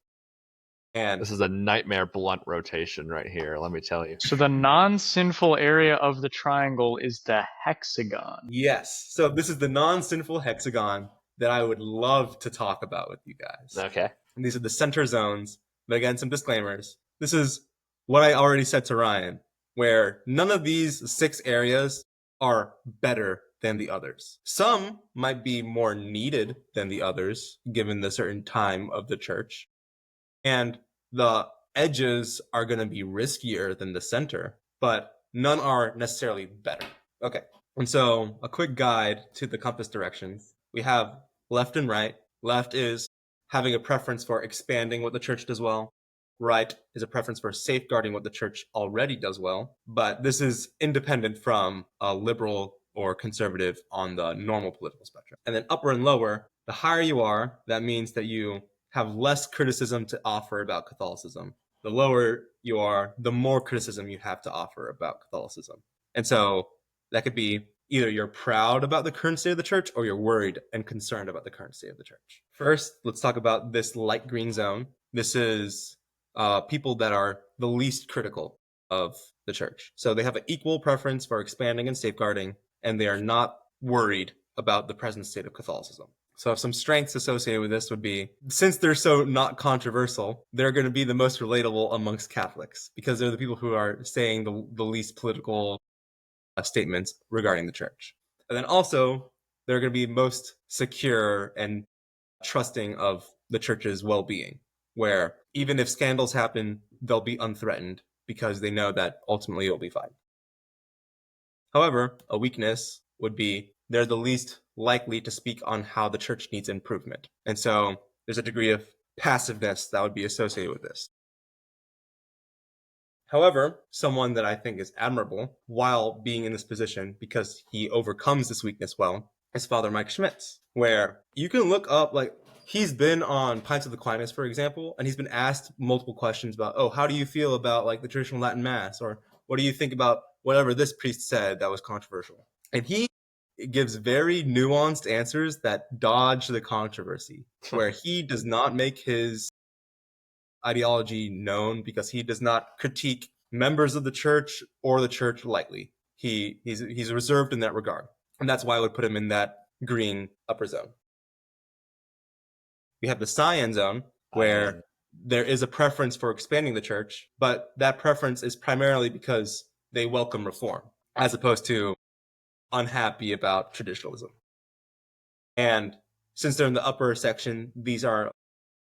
And this is a nightmare blunt rotation right here, let me tell you. So the non-sinful area of the triangle is the hexagon. Yes. So this is the non-sinful hexagon that I would love to talk about with you guys. Okay. And these are the center zones. But again, some disclaimers. This is what I already said to Ryan, where none of these 6 areas are better than the others. Some might be more needed than the others, given the certain time of the church. And the edges are going to be riskier than the center, but none are necessarily better. Okay. And so a quick guide to the compass directions. We have left and right. Left is having a preference for expanding what the church does well. Right is a preference for safeguarding what the church already does well. But this is independent from a liberal or conservative on the normal political spectrum. And then upper and lower, the higher you are, that means that you have less criticism to offer about Catholicism. The lower you are, the more criticism you have to offer about Catholicism. And so that could be either you're proud about the current state of the church or you're worried and concerned about the current state of the church. First, let's talk about this light green zone. This is people that are the least critical of the church. So they have an equal preference for expanding and safeguarding, and they are not worried about the present state of Catholicism. So some strengths associated with this would be, since they're so not controversial, they're going to be the most relatable amongst Catholics because they're the people who are saying the least political statements regarding the church. And then also, they're going to be most secure and trusting of the church's well-being, where even if scandals happen, they'll be unthreatened because they know that ultimately it'll be fine. However, a weakness would be they're the least likely to speak on how the church needs improvement. And so there's a degree of passiveness that would be associated with this. However, someone that I think is admirable while being in this position because he overcomes this weakness well is Father Mike Schmitz, where you can look up, like, he's been on Pints of Aquinas, for example, and he's been asked multiple questions about, how do you feel about like the traditional Latin Mass? Or what do you think about whatever this priest said that was controversial? And he gives very nuanced answers that dodge the controversy, where he does not make his ideology known because he does not critique members of the church or the church lightly. He's reserved in that regard. And that's why I would put him in that green upper zone. We have the cyan zone, where there is a preference for expanding the church, but that preference is primarily because they welcome reform, as opposed to unhappy about traditionalism. And since they're in the upper section, these are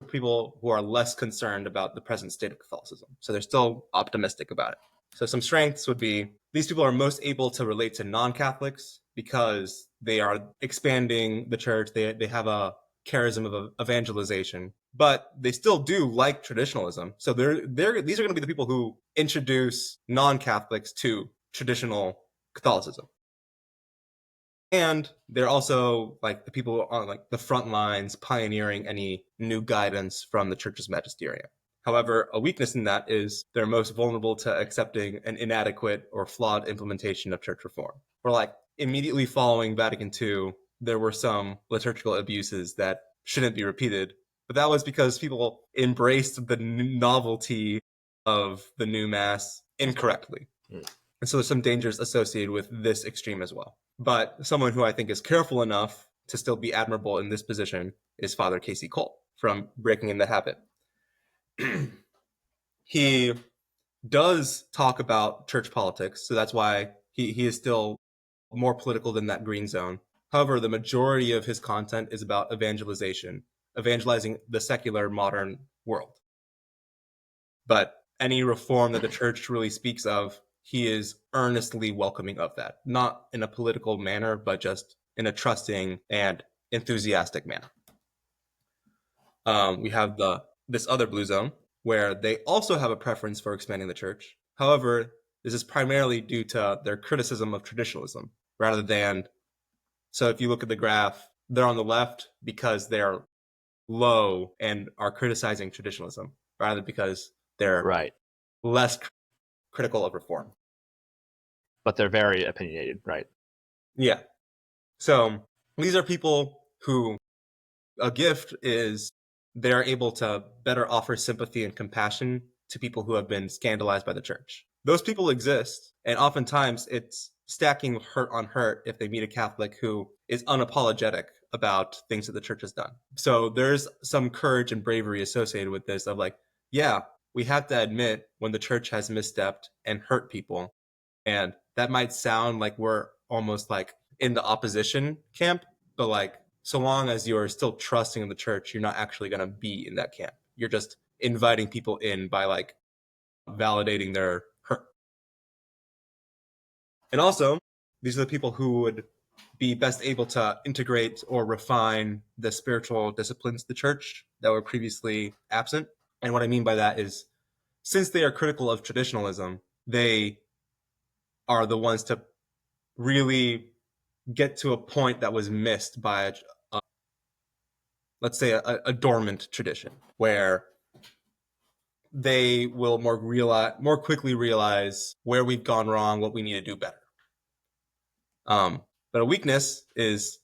people who are less concerned about the present state of Catholicism. So they're still optimistic about it. So some strengths would be these people are most able to relate to non-Catholics because they are expanding the church. They have a charism of evangelization, but they still do like traditionalism. So these are going to be the people who introduce non-Catholics to traditional Catholicism. And they're also like the people on like the front lines pioneering any new guidance from the church's magisterium. However, a weakness in that is they're most vulnerable to accepting an inadequate or flawed implementation of church reform. Or like immediately following Vatican II, there were some liturgical abuses that shouldn't be repeated. But that was because people embraced the novelty of the new Mass incorrectly. And so there's some dangers associated with this extreme as well. But someone who I think is careful enough to still be admirable in this position is Father Casey Cole from Breaking in the Habit. He does talk about church politics, so that's why he is still more political than that green zone. However, the majority of his content is about evangelization, evangelizing the secular modern world. But any reform that the church really speaks of, he is earnestly welcoming of that, not in a political manner, but just in a trusting and enthusiastic manner. We have this other blue zone where they also have a preference for expanding the church. However, this is primarily due to their criticism of traditionalism rather than. So if you look at the graph, they're on the left because they're low and are criticizing traditionalism rather because they're Right. less critical of reform. But they're very opinionated, right? Yeah. So these are people who a gift is they're able to better offer sympathy and compassion to people who have been scandalized by the church. Those people exist, and oftentimes it's stacking hurt on hurt if they meet a Catholic who is unapologetic about things that the church has done. So there's some courage and bravery associated with this of like, yeah, we have to admit when the church has misstepped and hurt people. And that might sound like we're almost like in the opposition camp, but like so long as you're still trusting in the church, you're not actually going to be in that camp. You're just inviting people in by like validating their hurt. And also, these are the people who would be best able to integrate or refine the spiritual disciplines of the church that were previously absent. And what I mean by that is, since they are critical of traditionalism, they are the ones to really get to a point that was missed by let's say a dormant tradition where they will more quickly realize where we've gone wrong, what we need to do better. But a weakness is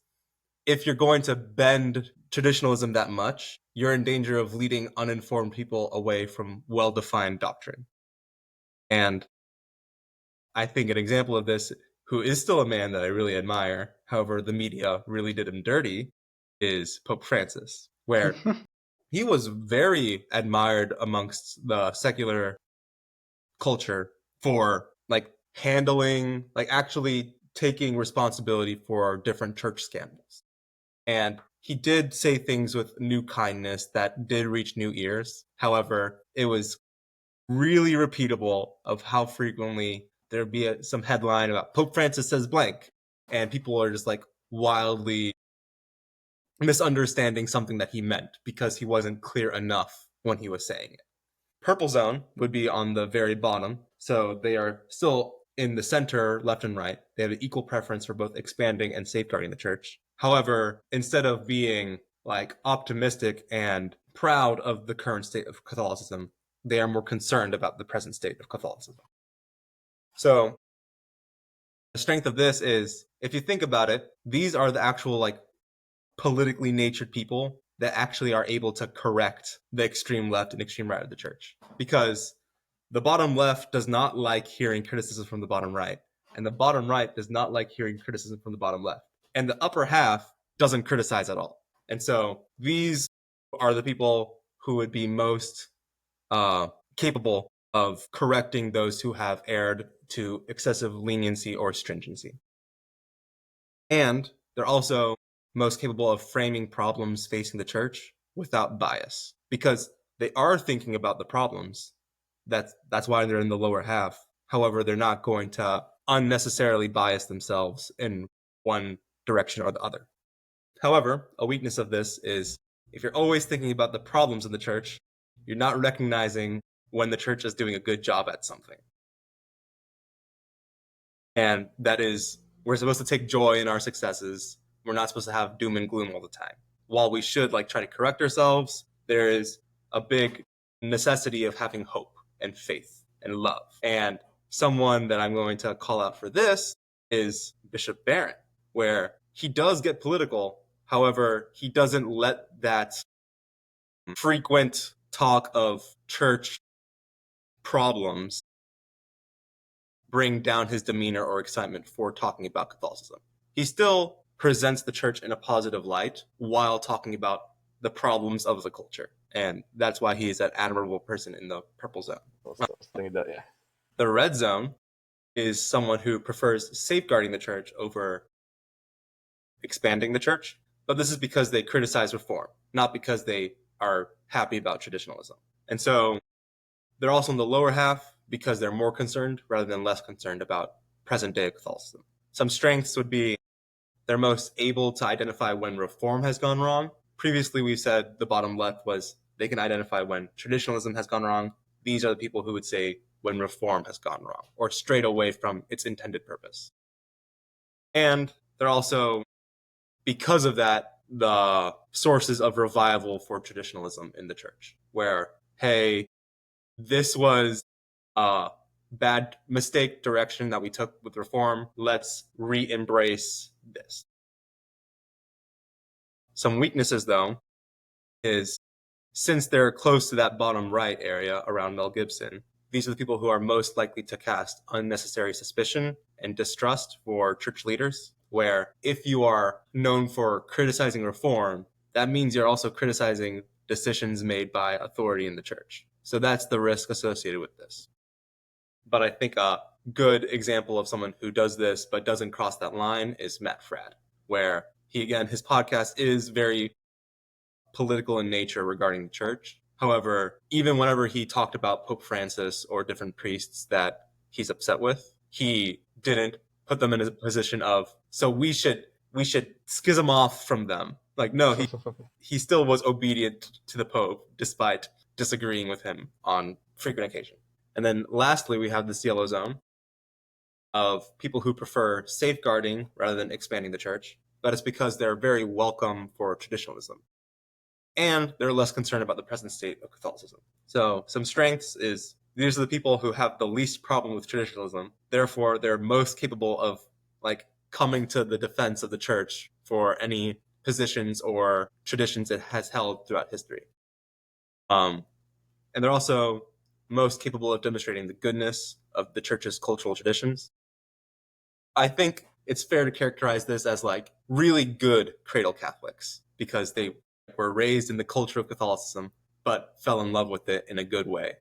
if you're going to bend traditionalism that much, you're in danger of leading uninformed people away from well-defined doctrine. And I think an example of this, who is still a man that I really admire, however, the media really did him dirty, is Pope Francis, where he was very admired amongst the secular culture for like handling, like actually taking responsibility for different church scandals. And he did say things with new kindness that did reach new ears. However, it was really repeatable of how frequently there'd be some headline about Pope Francis says blank, and people are just like wildly misunderstanding something that he meant because he wasn't clear enough when he was saying it. Purple zone would be on the very bottom, so they are still in the center, left and right. They have an equal preference for both expanding and safeguarding the church. However, instead of being like optimistic and proud of the current state of Catholicism, they are more concerned about the present state of Catholicism. So the strength of this is, if you think about it, these are the actual like politically natured people that actually are able to correct the extreme left and extreme right of the church. Because the bottom left does not like hearing criticism from the bottom right, and the bottom right does not like hearing criticism from the bottom left. And the upper half doesn't criticize at all. And so these are the people who would be most capable of correcting those who have erred to excessive leniency or stringency. And they're also most capable of framing problems facing the church without bias, because they are thinking about the problems. That's why they're in the lower half. However, they're not going to unnecessarily bias themselves in one direction or the other. However, a weakness of this is if you're always thinking about the problems in the church, you're not recognizing when the church is doing a good job at something. And that is, we're supposed to take joy in our successes. We're not supposed to have doom and gloom all the time. While we should like try to correct ourselves, there is a big necessity of having hope and faith and love. And someone that I'm going to call out for this is Bishop Barron, where he does get political. However, he doesn't let that frequent talk of church problems bring down his demeanor or excitement for talking about Catholicism. He still presents the church in a positive light while talking about the problems of the culture. And that's why he is that admirable person in the purple zone. I was thinking that, yeah. The red zone is someone who prefers safeguarding the church over expanding the church. But this is because they criticize reform, not because they are happy about traditionalism. And so they're also in the lower half because they're more concerned rather than less concerned about present day Catholicism. Some strengths would be they're most able to identify when reform has gone wrong. Previously, we've said the bottom left was they can identify when traditionalism has gone wrong. These are the people who would say when reform has gone wrong or strayed away from its intended purpose. And they're also, because of that, the sources of revival for traditionalism in the church, where, hey, this was a bad mistake direction that we took with reform. Let's re-embrace this. Some weaknesses, though, is since they're close to that bottom right area around Mel Gibson, these are the people who are most likely to cast unnecessary suspicion and distrust for church leaders, where if you are known for criticizing reform, that means you're also criticizing decisions made by authority in the church. So that's the risk associated with this. But I think a good example of someone who does this but doesn't cross that line is Matt Fradd, where his podcast is very political in nature regarding the church. However, even whenever he talked about Pope Francis or different priests that he's upset with, he didn't put them in a position of, so we should schism off from them. Like, no, he still was obedient to the Pope despite disagreeing with him on frequent occasion. And then lastly, we have this yellow zone of people who prefer safeguarding rather than expanding the church. But it's because they're very welcome for traditionalism. And they're less concerned about the present state of Catholicism. So some strengths is these are the people who have the least problem with traditionalism. Therefore, they're most capable of coming to the defense of the church for any positions or traditions it has held throughout history. And they're also most capable of demonstrating the goodness of the church's cultural traditions. I think it's fair to characterize this as really good cradle Catholics because they were raised in the culture of Catholicism but fell in love with it in a good way.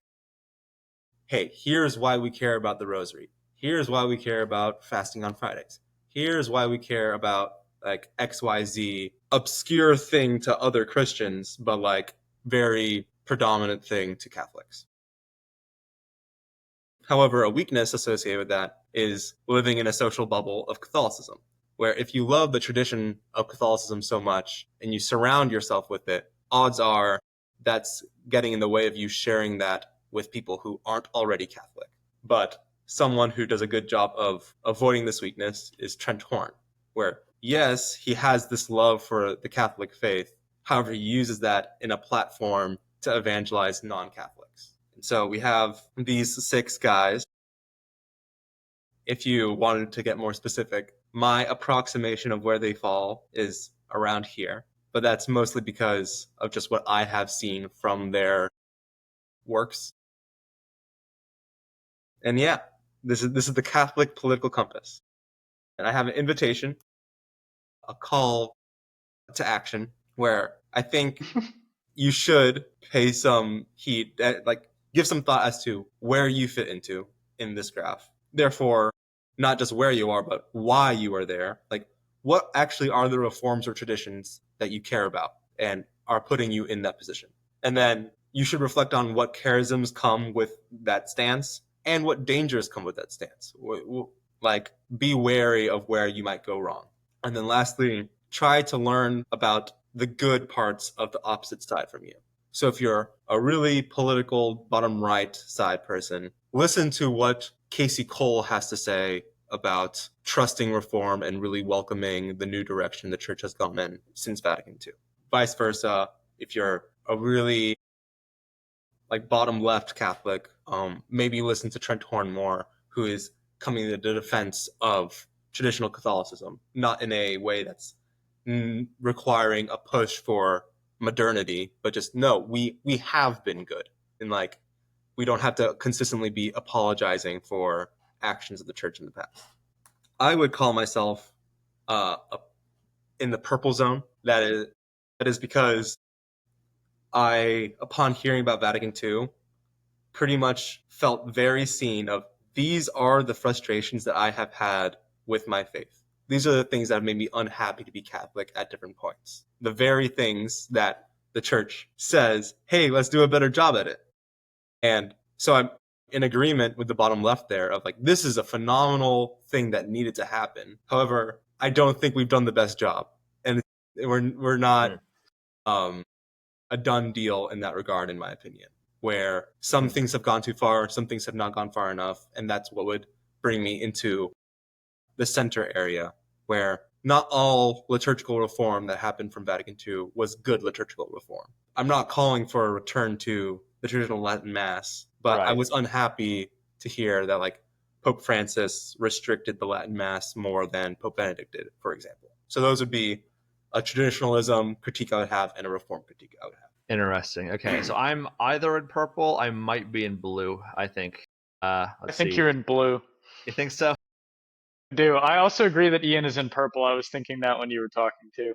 Hey, here's why we care about the rosary. Here's why we care about fasting on Fridays. Here's why we care about XYZ obscure thing to other Christians, but very predominant thing to Catholics. However, a weakness associated with that is living in a social bubble of Catholicism, where if you love the tradition of Catholicism so much and you surround yourself with it, odds are that's getting in the way of you sharing that with people who aren't already Catholic. But someone who does a good job of avoiding this weakness is Trent Horn, where, yes, he has this love for the Catholic faith. However, he uses that in a platform to evangelize non-Catholics. So we have these 6 guys. If you wanted to get more specific, my approximation of where they fall is around here. But that's mostly because of just what I have seen from their works. And yeah, this is the Catholic political compass. And I have an invitation, a call to action, where I think you should pay some heed, give some thought as to where you fit into in this graph. Therefore, not just where you are, but why you are there. What actually are the reforms or traditions that you care about and are putting you in that position? And then you should reflect on what charisms come with that stance and what dangers come with that stance. Be wary of where you might go wrong. And then lastly, try to learn about the good parts of the opposite side from you. So if you're a really political bottom right side person, listen to what Casey Cole has to say about trusting reform and really welcoming the new direction the church has gone in since Vatican II. Vice versa, if you're a really bottom left Catholic, maybe listen to Trent Horn more, who is coming to the defense of traditional Catholicism, not in a way that's requiring a push for modernity, but just no, we have been good, and we don't have to consistently be apologizing for actions of the church in the past. I would call myself in the purple zone. That is because I, upon hearing about Vatican II, pretty much felt very seen of these are the frustrations that I have had with my faith. These are the things that have made me unhappy to be Catholic at different points. The very things that the church says, hey, let's do a better job at it. And so I'm in agreement with the bottom left there of like, this is a phenomenal thing that needed to happen. However, I don't think we've done the best job. And we're not a done deal in that regard, in my opinion, where some things have gone too far, some things have not gone far enough. And that's what would bring me into the center area, where not all liturgical reform that happened from Vatican II was good liturgical reform. I'm not calling for a return to the traditional Latin Mass, but I was unhappy to hear that like Pope Francis restricted the Latin Mass more than Pope Benedict did, for example. So those would be a traditionalism critique I would have and a reform critique I would have. Interesting. Okay, so I'm either in purple. I might be in blue. I think. I think you're in blue. You think so? I do. I also agree that Ian is in purple. I was thinking that when you were talking too.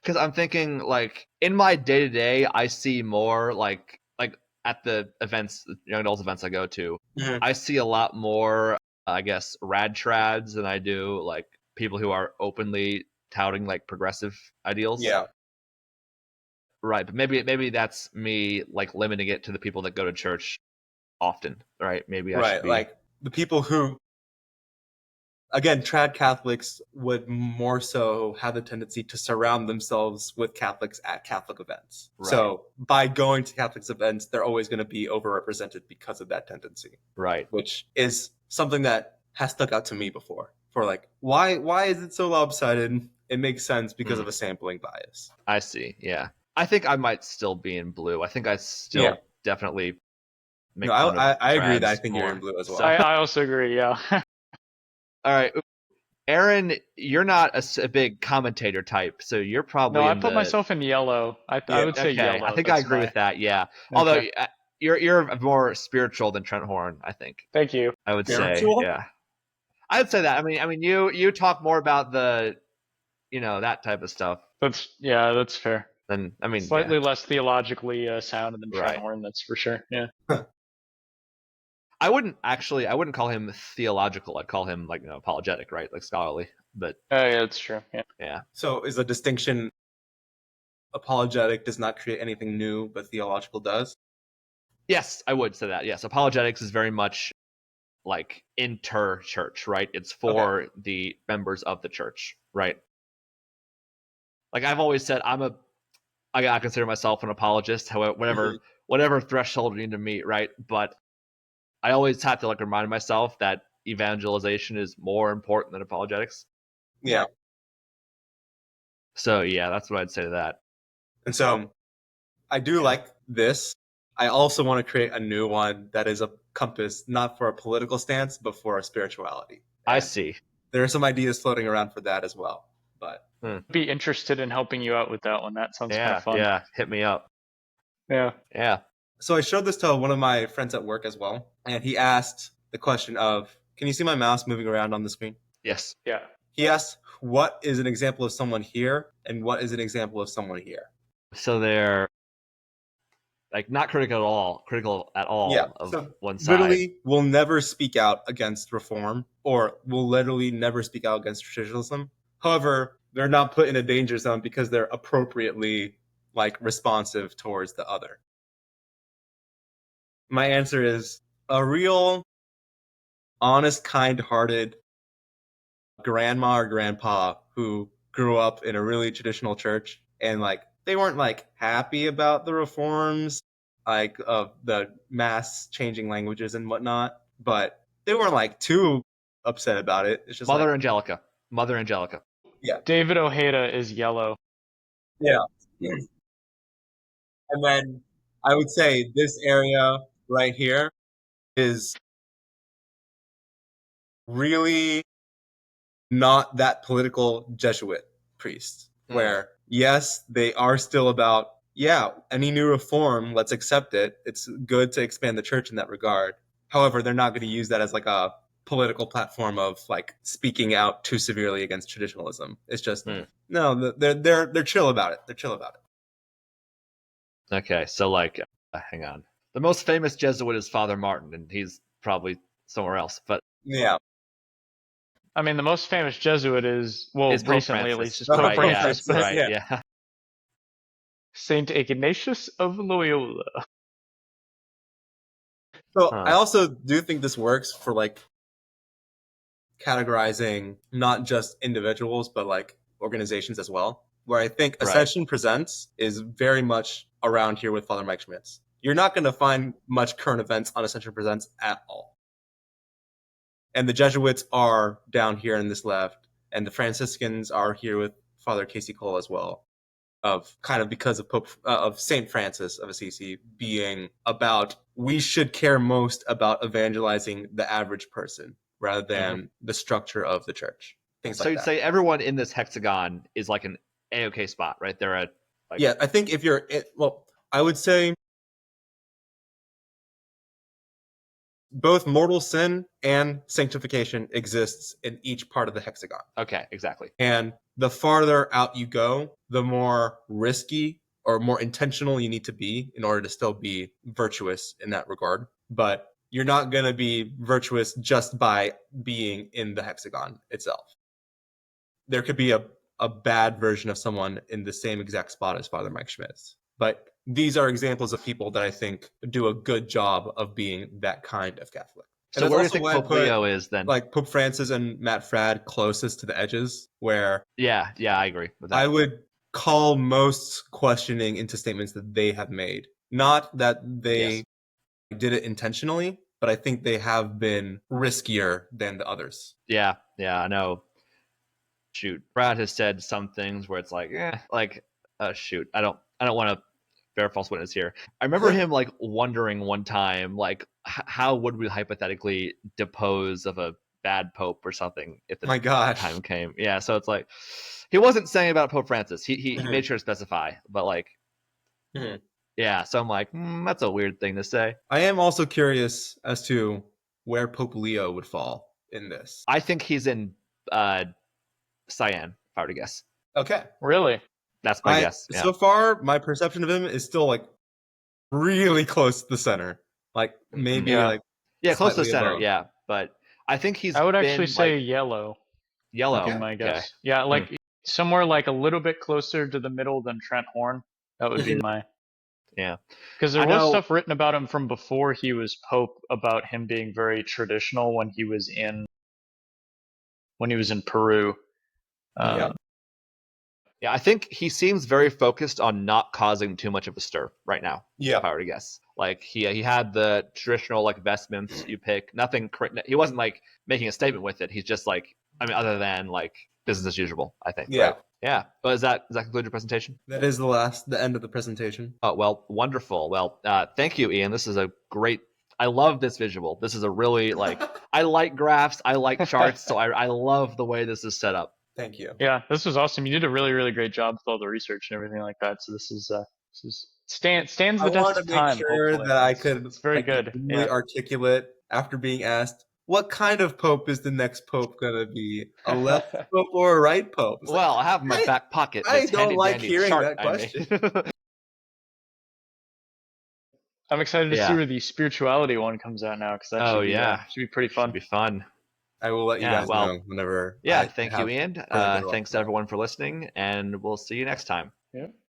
Because I'm thinking like in my day to day, I see more like at the events, young adults events I go to, I see a lot more, I guess, rad trads than I do like people who are openly touting like progressive ideals. Yeah. Right, but maybe that's me like limiting it to the people that go to church often, right? Maybe I should be like the people who, again, trad Catholics would more so have the tendency to surround themselves with Catholics at Catholic events. Right. So by going to Catholic events, they're always going to be overrepresented because of that tendency. Right. Which is something that has stuck out to me before. For like, why is it so lopsided? It makes sense because of a sampling bias. I see. Yeah. I think I might still be in blue. I think I still definitely make fun of I agree that I trads think more. you're in blue as well. So, I also agree, yeah. All right. Aaron, you're not a big commentator type, so you're probably No, I put myself in yellow. I would say yellow. I think I agree with that, yeah. Okay. Although you're more spiritual than Trent Horn, I think. Thank you. I would say, yeah. I would say that. I mean you talk more about the that type of stuff. That's fair. Then I mean slightly less theologically sound than Trent Horn, that's for sure. Yeah. I wouldn't call him theological. I'd call him like apologetic, right? Like scholarly. But yeah, that's true. Yeah. Yeah. So is the distinction apologetic does not create anything new, but theological does? Yes, I would say that. Yes, apologetics is very much like inter-church, right? It's for the members of the church, right? Like I've always said, I consider myself an apologist. However, whatever threshold you need to meet, right? But I always have to like remind myself that evangelization is more important than apologetics. Yeah. So yeah, that's what I'd say to that. And so I do like this. I also want to create a new one that is a compass, not for a political stance, but for a spirituality. And I see. There are some ideas floating around for that as well. But be interested in helping you out with that one. That sounds kind of fun. Yeah, hit me up. Yeah. Yeah. So I showed this to one of my friends at work as well, and he asked the question of, can you see my mouse moving around on the screen? Yes. Yeah. He asked, what is an example of someone here, and what is an example of someone here? So they're like not critical at all of one side. Literally will never speak out against reform, or will literally never speak out against traditionalism. However, they're not put in a danger zone because they're appropriately like responsive towards the other. My answer is a real honest, kind-hearted grandma or grandpa who grew up in a really traditional church, and like they weren't like happy about the reforms, like of the mass changing languages and whatnot, but they weren't like too upset about it. It's just Mother Angelica. Yeah. David Ojeda is yellow. Yeah. And then I would say this area right here is really not that political Jesuit priest, where yes, they are still about, any new reform, let's accept it. It's good to expand the church in that regard. However, they're not going to use that as like a political platform of like speaking out too severely against traditionalism. It's just no, they're chill about it. They're chill about it. Okay, so like, hang on. The most famous Jesuit is Father Martin, and he's probably somewhere else. But Yeah. I mean, the most famous Jesuit is, well, it's Pope recently at Francis, least, is Pope right? Yeah, Francis, but right. Yeah. Yeah. Saint Ignatius of Loyola. So I Huh. also do think this works for like categorizing not just individuals but like organizations as well. Where I think Right. Ascension Presents is very much around here with Father Mike Schmitz. You're not going to find much current events on Ascension Presents at all. And the Jesuits are down here in this left, and the Franciscans are here with Father Casey Cole as well. Of kind of because of of Saint Francis of Assisi being about we should care most about evangelizing the average person rather than the structure of the church. Things So like you'd that. say everyone in this hexagon is like an A-OK spot, right? They're at like Yeah, I think if you're well, I would say both mortal sin and sanctification exists in each part of the hexagon. okay, exactly. And the farther out you go, the more risky or more intentional you need to be in order to still be virtuous in that regard. But you're not going to be virtuous just by being in the hexagon itself. There could be a bad version of someone in the same exact spot as Father Mike Schmitz. But these are examples of people that I think do a good job of being that kind of Catholic. So where do you think Pope Leo is then? Like Pope Francis and Matt Fradd closest to the edges, where yeah, I agree with that. I would call most questioning into statements that they have made. Not that they did it intentionally, but I think they have been riskier than the others. Yeah, I know. Shoot, Brad has said some things where it's like, shoot, I don't want to bear false witness here. I remember him like wondering one time, like, how would we hypothetically depose of a bad pope or something if the My gosh. time came? Yeah, so it's like he wasn't saying about Pope Francis. He made sure to specify, but like, yeah. So I'm like, that's a weird thing to say. I am also curious as to where Pope Leo would fall in this. I think he's in Cyan, if I were to guess. Okay. Really? That's my guess. Yeah. So far, my perception of him is still like really close to the center. Like maybe like close to the center. above. Yeah, but I think he's. I would actually been, say like, yellow. yellow. Would be my guess. Okay. Yeah, like somewhere like a little bit closer to the middle than Trent Horn. That would be my. Yeah. Because there I was know- stuff written about him from before he was Pope about him being very traditional when he was in Peru. Yeah, I think he seems very focused on not causing too much of a stir right now. Yeah. If I were to guess, like he had the traditional like vestments you pick. Nothing. He wasn't like making a statement with it. He's just like, I mean, other than like business as usual. I think. Yeah. Right? Yeah. But does that conclude your presentation? That is the end of the presentation. Oh well, wonderful. Well, thank you, Ian. This is a great. I love this visual. This is a really like. I like graphs. I like charts. So I love the way this is set up. Thank you. Yeah, this was awesome. You did a really, really great job with all the research and everything like that. So this is stands the test of time. I wanted to make sure hopefully. that I could. It's very good. Really articulate after being asked, "What kind of pope is the next pope gonna be? A left pope or a right pope?" It's Well, I have in my back pocket. I This don't like handy-dandy hearing chart that I made. question. I'm excited to Yeah. see where the spirituality one comes out now because that should be pretty fun. Should be fun. I will let you guys know whenever. Yeah, thank you, Ian. further Thanks everyone for listening, and we'll see you next time. Yeah.